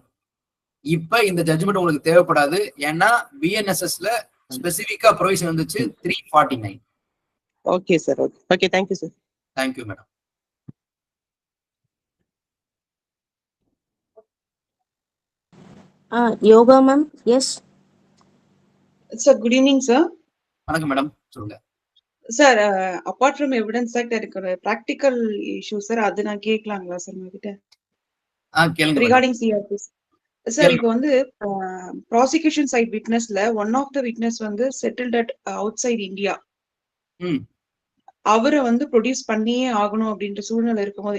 இப்ப இந்த ஜட்ஜ்மெண்ட் உங்களுக்கு தேவைப்படாது. ஏன்னா BNSSல ஸ்பெசிபிக்கா ப்ரொவிஷன் வந்துச்சு 349. Okay sir. Okay, thank you sir. Thank you madam. Yoga ma'am. Yes sir, good evening sir. வணக்கம் மேடம், சொல்லுங்க sir. Apart from evidence act எனக்கு ஒரு ப்ராக்டிக்கல் இஷ்யூ சார், அது நான் கேட்கலாங்களா சார் உங்ககிட்ட? கேளுங்க. Regarding CrPC sir. இப்போ வந்து ப்ராசிக்யூஷன் சைட் விட்னஸ்ல ஒன் ஆஃப் த விட்னஸ் வந்து settled at outside India. அவரை வந்து ப்ரொடியூஸ் பண்ணியே ஆகணும் அப்படின்ற சூழ்நிலை இருக்கும்போது,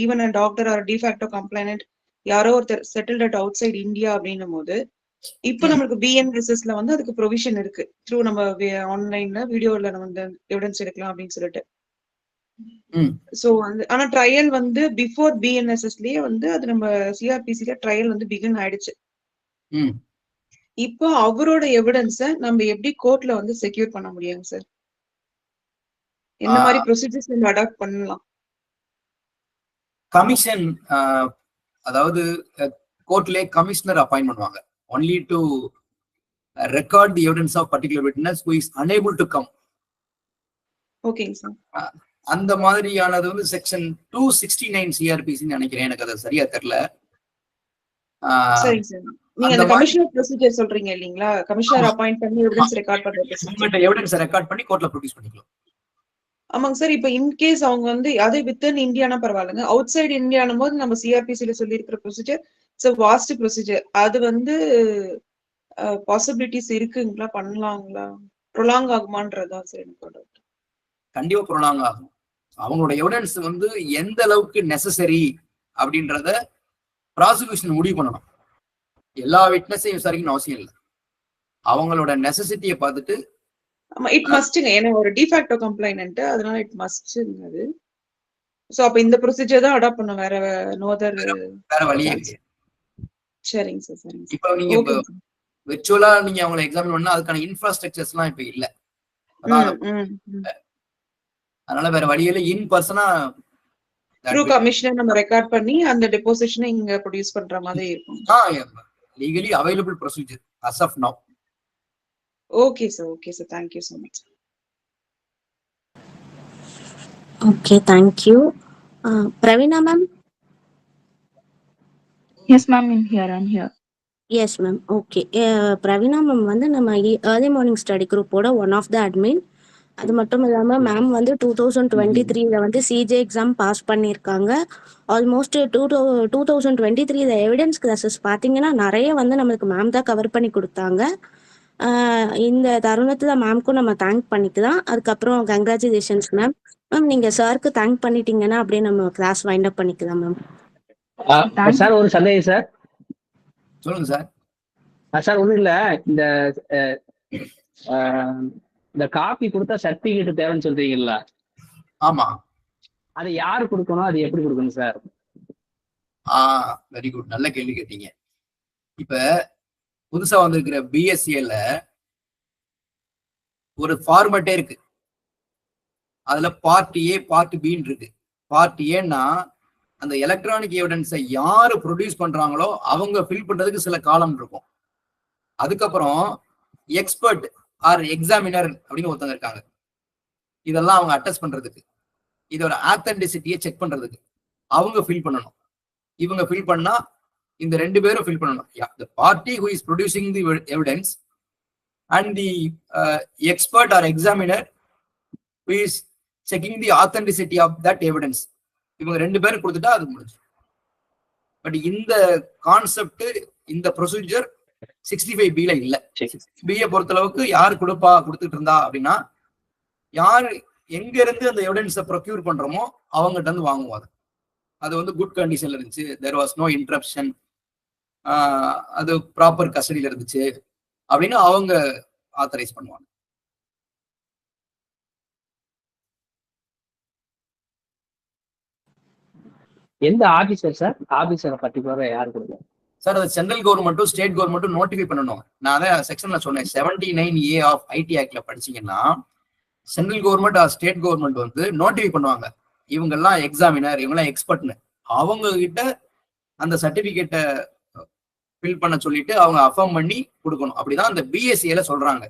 even a doctor or de facto complainant யாரோ ஒருத்தர் settled at outside India அப்படின்னும் போது, இப்போ நம்மளுக்கு BNSSல வந்து அதுக்கு ப்ரொவிஷன் இருக்கு. த்ரூ நம்ம ஆன்லைன்ல வீடியோல நம்ம வந்து எவிடன்ஸ் எடுக்கலாம் அப்படின்னு சொல்லிட்டு. சோ வந்து ஆனா ட்ரையல் வந்து பிஃபோர் BNSSலயே வந்து அது நம்ம CRPCல ட்ரையல் வந்து பிகின் ஆயிடுச்சு. இப்போ அவரோட எவிடன்ஸ நம்ம எப்படி கோர்ட்ல வந்து செக்யூர் பண்ண முடியும் சார்? என்ன மாதிரி ப்ரொசீஜர்ஸ் நம்ம அடாப்ட் பண்ணலாம்? கமிஷன், அதாவது கோர்ட்ல கமிஷனர் அப்பாயிண்ட் பண்ணுவாங்க only to record the evidence of particular witness who is unable to come. ஓகேங்க சார். அந்த மாதிரியானது வந்து செக்ஷன் 269 CRPC நினைக்கிறேன், எனக்கு அது சரியா தெரியல. சரிங்க சார். நீங்க அந்த கமிஷனர் ப்ரொசீஜர் சொல்றீங்க இல்லீங்களா? கமிஷனர் அப்பாயிண்ட் பண்ணி எவிடன்ஸ் ரெக்கார்ட் பண்றது. எவிடன்ஸ் ரெக்கார்ட் பண்ணி கோர்ட்ல ப்ரொடியூஸ் பண்ணிக்கலாம். ஆமாங்க சார். இப்ப இன்கேஸ் அவங்க வந்து அதே வித்தின் இந்தியானா பரவாயில்லைங்க, அவுட் சைடு இந்தியானும் போது நம்ம CRPCல சொல்லி இருக்கிற ப்ரொசீஜர் இட்ஸ் வாஸ்ட் ப்ரொசீஜர். அது வந்து பாசிபிலிட்டிஸ் இருக்குங்களா? பண்ணலாங்களா? ப்ரொலாங் ஆகுமான்றதா சார் எனக்கு டவுட். கண்டிப்பா ப்ரொலாங் ஆகும். அவங்களோட எவிடன்ஸ் வந்து எந்த அளவுக்கு நெசசரி அப்படின்றத ப்ராசிக்யூஷன் முடிவு பண்ணணும். எல்லா விட்னஸையும் விசாரிக்கணும் அவசியம் இல்லை. அவங்களோட நெசசிட்டியை பார்த்துட்டு இட் மஸ்ட்ங்க. ஏன்னா ஒரு டிஃபேக்டோ கம்ப்ளைனன்ட், அதனால இட் மஸ்ட்ங்க அது. சோ அப்ப இந்த ப்ரொசீஜர் தான் அடாப்ட் பண்ண, வேற நோ அதர் வேற வழியே இல்லை. சரிங்க சார். சரிங்க. இப்போ நீங்க விர்ச்சுவலா நீங்க அவங்களை எக்ஸாமின் பண்ணா அதுக்கான இன்ஃப்ராஸ்ட்ரக்சர்ஸ் எல்லாம் இப்ப இல்ல. அதனால வேற வழியில இன் பர்சனா த்ரூ கமிஷனர் நம்ம ரெக்கார்ட் பண்ணி அந்த டெபோசிஷனை இங்க ப்ரொடியூஸ் பண்ற மாதிரி இருக்கும். Legally available procedure as of now. Okay sir. Okay sir. Thank you so much. Okay, thank you. Pravina ma'am. Yes ma'am, I'm here. Yes ma'am. Okay. Pravina ma'am வந்து நம்ம early morning study group-ஓட one of the admin. அது மட்டும் இல்லாம ma'am வந்து 2023ல வந்து CJ exam pass பண்ணியிருக்காங்க. Almost 2023 evidence classes பார்த்தீங்கன்னா நிறைய வந்து நம்மளுக்கு மேம் தான் கவர் பண்ணி கொடுத்தாங்க. இந்த தருணத்துல மேம்க்கும் நம்ம தேங்க் பண்ணிக்கலாம். அதுக்கப்புறம் கங்க்ராச்சுலேஷன்ஸ் மேம். மேம் நீங்க சாருக்கு தேங்க் பண்ணிட்டீங்கன்னா அப்படியே நம்ம கிளாஸ் வைண்ட் அப் பண்ணிக்கலாம் மேம். சார் ஒரு சந்தேகம் சார். சொல்லுங்க சார். சார் ஒன்றும் இல்லை, இந்த காப்பி கொடுத்தா சர்டிபிகேட் தேவைன்னு சொல்றீங்களா? ஆமா. அது யாரு கொடுக்கணும், அது எப்படி கொடுக்கணும் சார்? வெரி குட், நல்ல கேள்வி கேட்டீங்க. இப்ப புதுசா வந்திருக்கிற BSCல ஒரு ஃபார்மேட்டே இருக்கு. அதுல பார்ட் A பார்ட் Bன்னு இருக்கு. பார்ட் ஏன்னா அந்த எலக்ட்ரானிக் எவிடன்ஸை யாரு ப்ரொடியூஸ் பண்றாங்களோ அவங்க ஃபில் பண்றதுக்கு சில காலம் இருக்கும். அதுக்கப்புறம் எக்ஸ்பர்ட் ஆர் எக்ஸாமினர் அப்படின்னு ஒருத்தங்க இருக்காங்க. இதெல்லாம் அவங்க அட்டஸ்ட் பண்றதுக்கு, இதோட ஆத்தென்டிசிட்டியை செக் பண்றதுக்கு அவங்க ஃபில் பண்ணணும். இவங்க ஃபில் பண்ணா இந்த ரெண்டு பேரும் ஃபில் பண்ணணும். the party who is producing the evidence and the expert or examiner who is checking the authenticity of that evidence. இவங்க 2 பேரும் கொடுத்துட்டா அது முடிஞ்சு. பட் இந்த கான்செப்ட், இந்த ப்ரொசீஜர் 65B இல்ல. பிஏ பொறுத்தளவுக்கு யார் கொடுத்துட்டு இருந்தா அப்படின்னா, யார் எங்க இருந்து அந்த எவிடன்ஸை ப்ரொக்யூர் பண்றோமோ அவங்ககிட்ட இருந்து வாங்குவாங்க. அது வந்து குட் கண்டிஷன்ல இருந்துச்சு, தேர் வாஸ் நோ இன்டரப்ஷன், அது ப்ராப்பர் கஸ்டடியில இருந்துச்சு அப்படின்னு அவங்க ஆத்தரைஸ் பண்ணுவாங்க. எந்த ஆபீசர் சார்? ஆபீசரை பர்டிகுலரா யார் கொடுங்க சார்? அது சென்ட்ரல் கவர்மெண்ட்டும் ஸ்டேட் கவர்மெண்ட்டும் நோட்டிஃபை பண்ணணும். நான் அதை செக்ஷன்ல சொன்னேன், 79A ஆஃப் ஐடி ஆக்ட்ல படிச்சீங்கன்னா central government or state government வந்து நோட்டிஃபை பண்ணுவாங்க, இவங்கெல்லாம் எக்ஸாமினர், இவங்கெல்லாம் எக்ஸ்பர்ட்னு. அவங்க கிட்ட அந்த சர்டிபிகேட்டை ஃபில் பண்ண சொல்லிட்டு அவங்க அஃபர்ம் பண்ணி கொடுக்கணும். அப்படிதான் அந்த பிஎஸ்சியில சொல்றாங்க.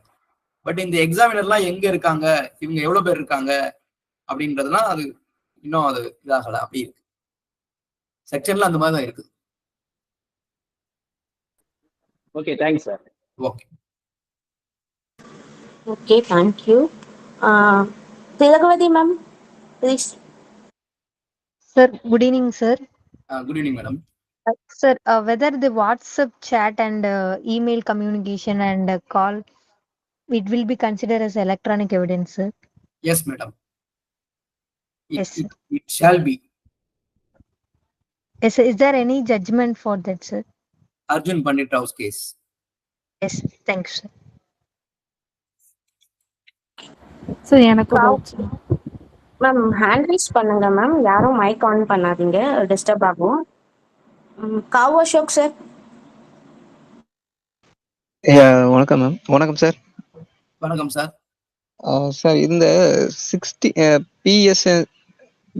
பட் இந்த எக்ஸாமினர்லாம் எங்க இருக்காங்க, இவங்க எவ்வளவு பேர் இருக்காங்க அப்படின்றதுலாம் அது இன்னும் அது இதாகல. அப்படி இருக்கு செக்ஷன்ல, அந்த மாதிரி தான் இருக்கு. Okay, thanks sir. Okay okay, thank you. Thilagavathi ma'am please. Sir, good evening, sir. Good evening madam. Sir, whether the WhatsApp chat and email communication and call, it will be considered as electronic evidence, sir? Yes, madam. Yes, sir. It shall be. Yes, sir. Is there any judgment for that, sir? Arjun Pandit Rao's case. Yes, thanks, sir. Sir எனக்கு ma'am hand raise பண்ணுங்க ma'am, யாரும் mic on பண்ணாதீங்க, disturb ஆகும். காவ் Ashok sir. வணக்கம் ma'am. வணக்கம் sir. வணக்கம் sir. Sir, இந்த 60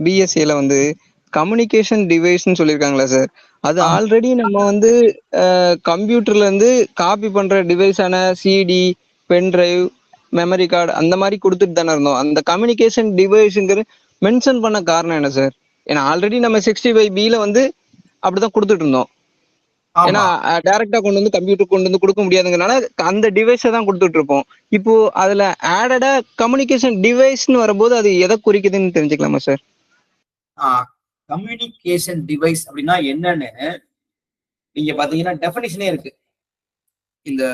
பிஎஸ்ஏல வந்து கம்யூனிகேஷன் டிவைஸ்ன்னு சொல்லியிருக்காங்களா சார்? அது ஆல்ரெடி நம்ம வந்து கம்ப்யூட்டர்ல இருந்து காப்பி பண்ற டிவைஸான CD, pen drive, memory card அந்த மாதிரி கொடுத்துட்டு தானே இருந்தோம். அந்த கம்யூனிகேஷன் டிவைஸுங்கிற மென்ஷன் பண்ண காரணம் என்ன சார்? ஏன்னா ஆல்ரெடி நம்ம 65B வந்து அப்படிதான் கொடுத்துட்டு இருந்தோம். ஏன்னா டைரக்டா கொண்டு வந்து கம்ப்யூட்டர் கொண்டு வந்து கொடுக்க முடியாதுங்கனால அந்த டிவைஸை தான் கொடுத்துட்டு இருப்போம். இப்போ அதுல ஆடடா கம்யூனிகேஷன் டிவைஸ்ன்னு வரும்போது அது எதை குறிக்குதுன்னு தெரிஞ்சுக்கலாமா சார்? கம்யூனிகேஷன் டிவைஸ் அப்படின்னா என்னன்னு நீங்க பாத்தீங்கன்னா டெஃபினிஷனே இருக்கு இந்த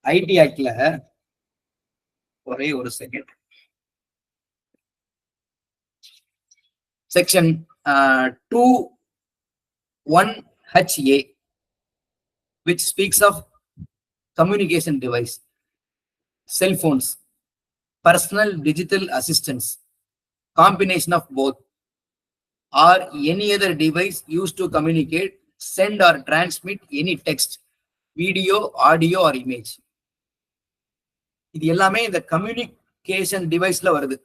ஐடி ஆக்ட்ல. ஒரே ஒரு second. Section 2(1)HA which speaks of communication device, cell phones, personal digital assistants, combination of both, or any other device used to communicate, send or transmit any text, video, audio or image. இது எல்லாமே இந்த communication டிவைஸ்ல வருது.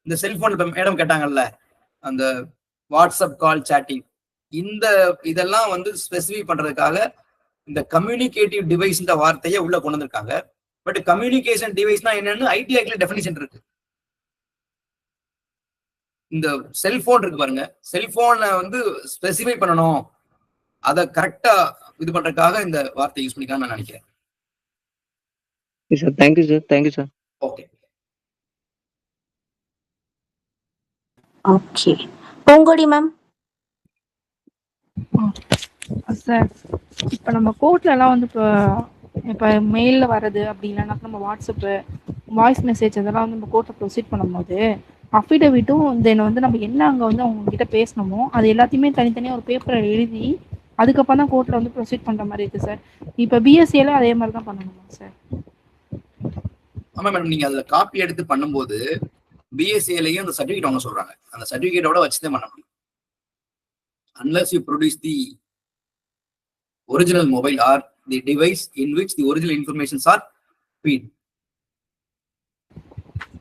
இந்த cellphone madam கேட்டாங்கல்ல, அந்த WhatsApp call chatting, இந்த இதெல்லாம் வந்து specify பண்றதுக்காக இந்த கம்யூனிகேட்டிவ் டிவைஸ்ன்ற வார்த்தையை உள்ள கொண்டு வந்திருக்காங்க. பட் கம்யூனிகேஷன் டிவைஸ்னா என்னன்னு ஐடி ஆக்ட்ல டெஃபினிஷன் இருக்கு. இந்த செல்போன் இருக்கு பாருங்க, செல்போனை வந்து ஸ்பெசிஃபை பண்ணணும், அதை கரெக்டா இது பண்றதுக்காக இந்த வார்த்தை யூஸ் பண்ணிக்கலாம் நான் நினைக்கிறேன். Sir, thank you sir. Thank you sir. Okay okay, Poongodi ma'am. Sir, இப்போ நம்ம கோர்ட்லலாம் வந்து இப்போ மெயிலில் வர்றது அப்படி இல்லைன்னா நம்ம வாட்ஸ்அப்பு வாய்ஸ் மெசேஜ் அதெல்லாம் வந்து நம்ம கோர்ட்டில் ப்ரொசீட் பண்ணும்போது அஃபிடவிட்டும் தென் வந்து நம்ம என்ன அங்கே வந்து அவங்க கிட்ட பேசணுமோ அது எல்லாத்தையுமே தனித்தனியாக ஒரு பேப்பரை எழுதி அதுக்கப்புறம் தான் கோர்ட்டில் வந்து ப்ரொசீட் பண்ணுற மாதிரி இருக்குது சார். இப்போ பிஎஸ்சியில் அதே மாதிரி தான் பண்ணணுமா சார்? ஆமா மேடம், நீங்க அதுல காப்பி எடுத்து பண்ணும்போது பிஎஸ்சிலையும் அந்த சர்டிஃபிகேட் அவங்க சொல்றாங்க, அந்த சர்டிஃபிகேட்டோட வச்சுதான் பண்ண முடியும். unless you produce the original mobile or the device in which the original informations are feed.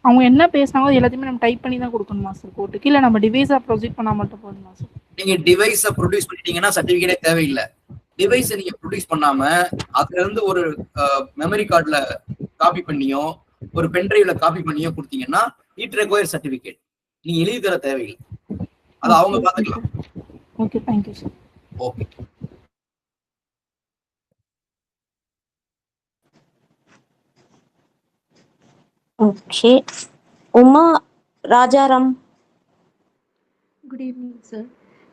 அவங்க என்ன பேசுனாங்களோ எல்லாத்தையுமே நம்ம டைப் பண்ணி தான் கொடுக்கணுமா சார் கோர்ட்டுக்கு, இல்லை நம்ம டிவைஸாக ப்ரொசீட் பண்ணால் மட்டும் போதுமா சார்? நீங்க டிவைஸை ப்ரொடியூஸ் பண்ணிட்டீங்கன்னா சர்டிஃபிகேட்டே தேவையில்லை. டிவைஸை நீங்க ப்ரொடியூஸ் பண்ணாம அதுல இருந்து ஒரு மெமரி கார்டுல காப்பி பண்ணியோ ஒரு பென்ட்ரைவ்ல காப்பி பண்ணியோ கொடுத்தீங்கன்னா இட் ரெக்வயர் சர்டிஃபிகேட். நீங்க எழுதி தர தேவையில்லை, அது அவங்க பார்த்துக்கலாம். Okay, thank you sir. Okay. Okay, Uma Rajaram. Good evening sir.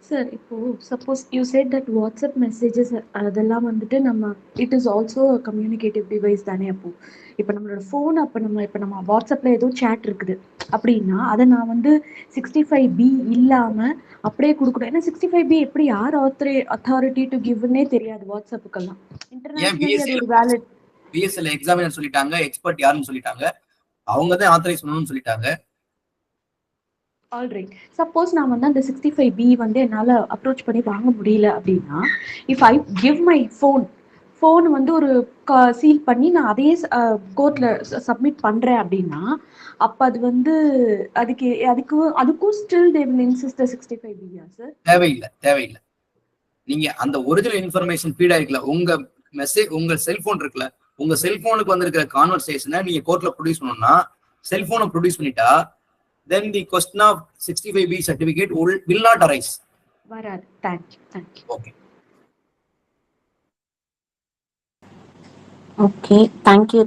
Sir இப்போ suppose you said that WhatsApp messages அதெல்லாம் வந்துட்டு நம்ம it is also communicative device தானே. அப்போ இப்போ நம்மளோட ஃபோன் அப்போ நம்ம வாட்ஸ்அப்பில் ஏதோ சேட் இருக்குது அப்படின்னா அதை நான் வந்து 65B இல்லாமல் அப்படியே கொடுக்கணும். ஏன்னா 65B எப்படி யார் அத்தாரிட்டி டு கிவ்னே தெரியாது வாட்ஸ்அப்புக்கெல்லாம். இன்டர்நேஷனலி அது ஒரு வேலிட். பிஎஸ்எல் எக்ஸாமினர் சொல்லிட்டாங்க, எக்ஸ்பர்ட் யாருன்னு சொல்லிட்டாங்க, அவங்க தான் ஆத்தரைஸ் பண்ணணும்னு சொல்லிட்டாங்க. ஆல்ரைட். சப்போஸ் நான் வந்து அந்த 65B வந்து என்னால் அப்ரோச் பண்ணி வாங்க முடியல அப்படின்னா, if I give my phone வந்து ஒரு சீல் பண்ணி நான் அதையே கோர்ட்டில் சப்மிட் பண்ணுறேன் அப்படின்னா, அப்போ அது வந்து அதுக்கும் still they will insist 65B sir? தேவையில்லை. நீங்க அந்த ஒரிஜினல் இன்ஃபர்மேஷன் ஃபீட் ஆயிருக்கல, உங்க செல்போன் இருக்குல்ல, உங்க செல்போனுக்கு வந்திருக்கிற கான்வர்சேஷனை நீங்க கோர்ட்ல ப்ரொடியூஸ் பண்ணணும்னா செல்போனை ப்ரொடியூஸ் பண்ணிட்டா then the question of 65B certificate will not arise. வராது. Thank you. Okay. Okay,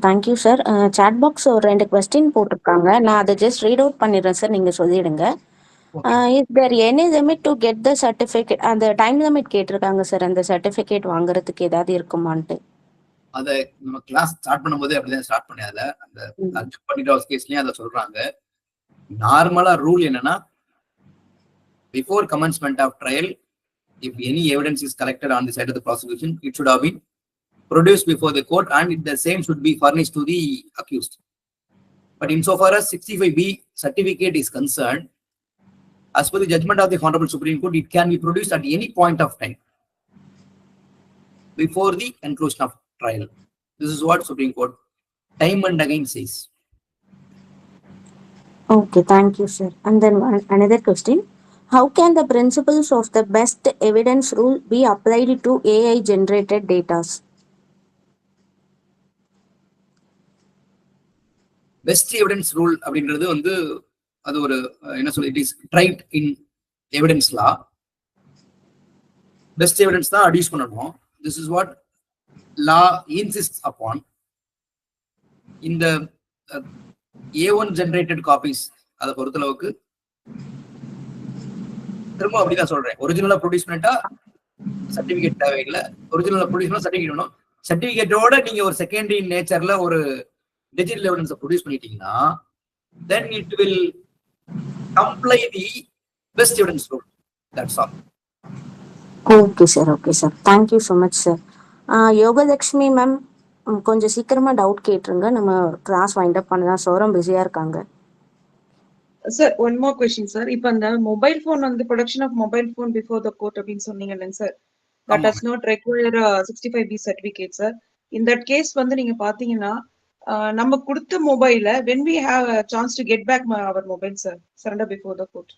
thank you sir. Chat box ஒரு 2 கொஸ்டின் போட்டிருக்காங்க. நான் அதை ஜஸ்ட் ரீட் அவுட் பண்ணிடுறேன் சார், நீங்கள் சொல்லிடுங்க. Is there any limit to get the certificate? அந்த டைம் லிமிட் கேட்டிருக்காங்க சார், அந்த சர்டிஃபிகேட் வாங்குறதுக்கு ஏதாவது இருக்குமான்ட்டு. அதை நம்ம கிளாஸ் ஸ்டார்ட் பண்ணும்போது அப்படிதான் ஸ்டார்ட் பண்ணாத அந்த அர்ஜுன் பண்டிட் கேஸ்லயும் அதை சொல்றாங்க. நார்மலா ரூல் என்னன்னா, before commencement of trial if any evidence is collected on the side of the prosecution it should have been produced before the court and the same should be furnished to the accused. But insofar as 65B certificate is concerned, as per the judgment of the Honorable Supreme Court, it can be produced at any point of time before the conclusion of trial. This is what Supreme Court time and again says. Okay, thank you sir. And then another question, how can the principles of the best evidence rule be applied to AI generated data? Best evidence rule அப்படின்றது வந்து அது ஒரு என்ன சொல்ல, it is trite in evidence law. Best evidence தான் adduce பண்ணணும். This is what law insist upon. இந்த A1 generated copies அதை பொறுத்தளவுக்கு திரும்ப அப்படிதான் சொல்றேன், ஒரிஜினலா ப்ரொடியூஸ் பண்ணிட்டா சர்டிபிகேட் தேவையில்லை. ஒரிஜினலா ப்ரொடியூஸ் பண்ணா சர்டிபிகேட் வேணும். சர்டிபிகேட்டோட நீங்க ஒரு செகண்டரி நேச்சர்ல ஒரு digital evidence produce பண்ணிட்டீங்கன்னா then it will comply the best evidence rule. That's all. Okay sir. Thank you so much sir. Yogalakshmi ma'am, கொஞ்சம் சீக்கிரமா டவுட் கேட்டுருங்க, நம்ம கிளாஸ் வைண்ட் அப் பண்ணலாம். சோரம் பிஸியா இருக்காங்க. Sir one more question sir. இப்போ அந்த மொபைல் ஃபோன் வந்து production of mobile phone before the court அப்படின்னு சொன்னீங்கல்ல sir, that does not require 65B certificate sir. in that case வந்து நீங்க பாத்தீங்கன்னா நம்ம கொடுத்த மொபைல when we have a chance to get back our mobile sir surrender before the court,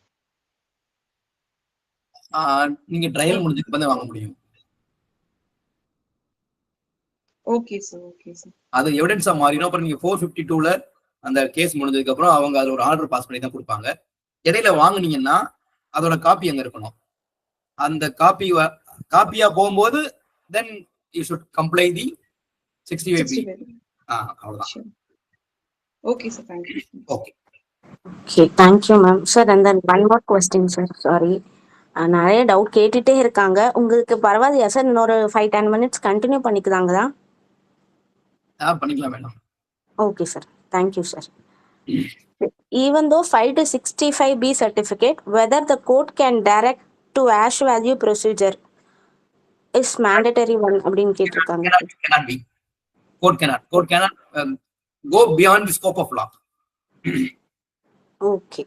நீங்க trial முடிஞ்சதுக்கு அப்புறம் வாங்க முடியும். Okay sir. அது எவிடன்ஸா மாறிடும். அப்புறம் நீங்க 452ல அந்த கேஸ் முடிஞ்சதுக்கு அப்புறம் அவங்க அதுல ஒரு ஆர்டர் பாஸ் பண்ணி தான் கொடுப்பாங்க. இடையில வாங்குனீங்கன்னா அதோட காப்பி அங்க இருக்கணும். அந்த காப்பியா போகும்போது then you should comply the 65B. அவ்வளவுதான். Okay sir, thank you. Okay, thank you ma'am. Sir, and then one more question sir, sorry. நிறைய டவுட் கேட்டுட்டே இருக்காங்க. உங்களுக்கு பரவாயில்லையா சார்? இன்னொரு 5-10 minutes கண்டினியூ பண்ணிக்கலாங்களா? பண்ணிக்கலாம் madam. Okay sir, thank you sir. Even though filed 65B certificate, whether the court can direct to hash value procedure is mandatory one அப்படின்னு கேட்டிருக்காங்க. Cannot be. Court cannot go beyond the scope of law. Okay.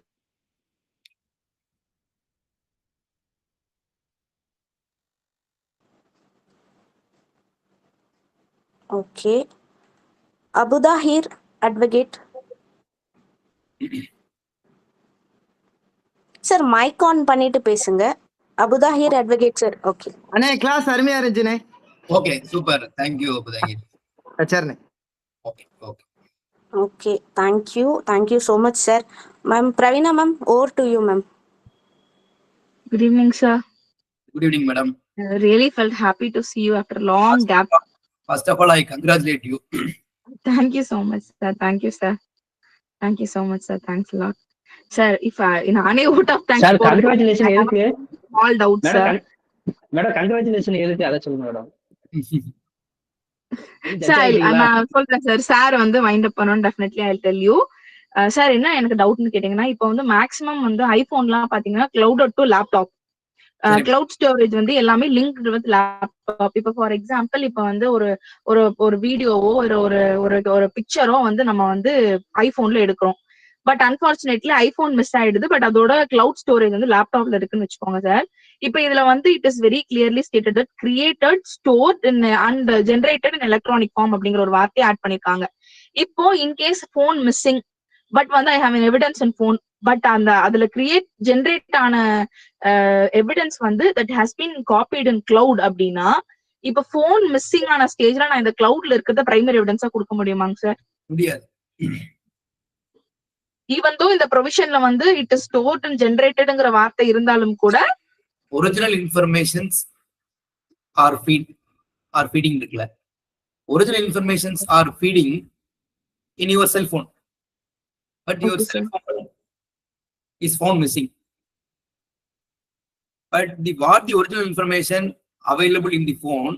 Okay. Abu Dahir advocate. Sir, mic on பண்ணிட்டு பேசுங்க. Abu Dahir advocate sir. Okay. அண்ணே class அருமையா இருந்துச்சுனே. Okay, super. Thank you Abu Dahir. சரிண்ணே. Okay, thank you so much sir. Ma'am Pravina ma'am, over to you ma'am. Good evening, sir. Good evening madam. Really felt happy to see you after a long gap. First of all, I congratulate you. Thank you so much, sir. Thank you, sir. Thank you so much sir. Thanks lot sir. இப்ப நானே out of sir thanks congratulation எதுக்கு all doubt madam? Sir. Madam congratulation எதுக்கு அதை சொல்லுங்க madam. Sir நான் சொல்றேன் sir. Sir வந்து wind up பண்ணணும். Definitely I tell you. Sir என்ன எனக்கு டவுட்னு கேட்டீங்கன்னா, இப்போ வந்து மேக்ஸிமம் வந்து ஐபோன்லாம் பாத்தீங்கன்னா cloud to laptop, cloud storage வந்து எல்லாமே லிங்க்டு வித் லேப்டாப். இப்போ ஃபார் எக்ஸாம்பிள் இப்போ வந்து ஒரு ஒரு ஒரு வீடியோவோ ஒரு ஒரு ஒரு பிக்சரோ வந்து நம்ம வந்து ஐபோன்ல எடுக்கிறோம். பட் அன்பார்ச்சுனேட்லி ஐபோன் மிஸ் ஆயிடுது. பட் அதோட கிளவுட் ஸ்டோரேஜ் வந்து லேப்டாப்ல இருக்குன்னு வச்சுக்கோங்க சார். இப்போ இதுல வந்து it is very clearly stated that created stored in and generated in electronic form அப்படிங்கிற ஒரு வார்த்தையை ஆட் பண்ணிருக்காங்க. இப்போ இன்கேஸ் போன் மிஸ்ஸிங் பட் வந்து I have evidence in phone, but அந்த அதுல ஜென்ரேட் ஆன எவிடன்ஸ் வந்து that has been காப்பீட் in cloud அப்படின்னா, இப்ப போன் மிஸ்ஸிங் ஆன ஸ்டேஜ்ல நான் இந்த கிளவுட்ல இருக்கிறத பிரைமரி எவிடன்ஸா கொடுக்க முடியுமாங்க சார்? முடியாது. ஈவன் தோ இந்த ப்ரொவிஷன்ல வந்து இட் இஸ் ஸ்டோர்ட் அண்ட் ஜெனரேட்டட்ங்கிற வார்த்தை இருந்தாலும் கூட ஒரிஜினல் இன்ஃபர்மேஷன்ஸ் ஆர் ஃபீடிங் இருக்குல்ல, original informations R feeding in your cellphone, but your cellphone is found missing. But the original information available in the phone,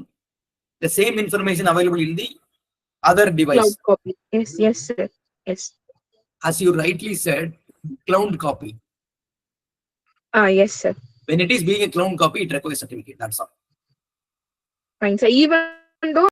the same information available in the other device. Cloud copy. Yes, sir. Yes. As you rightly said, cloud copy. Yes, sir. When it is being a cloud copy, it requires certificate. That's all. Fine. So even though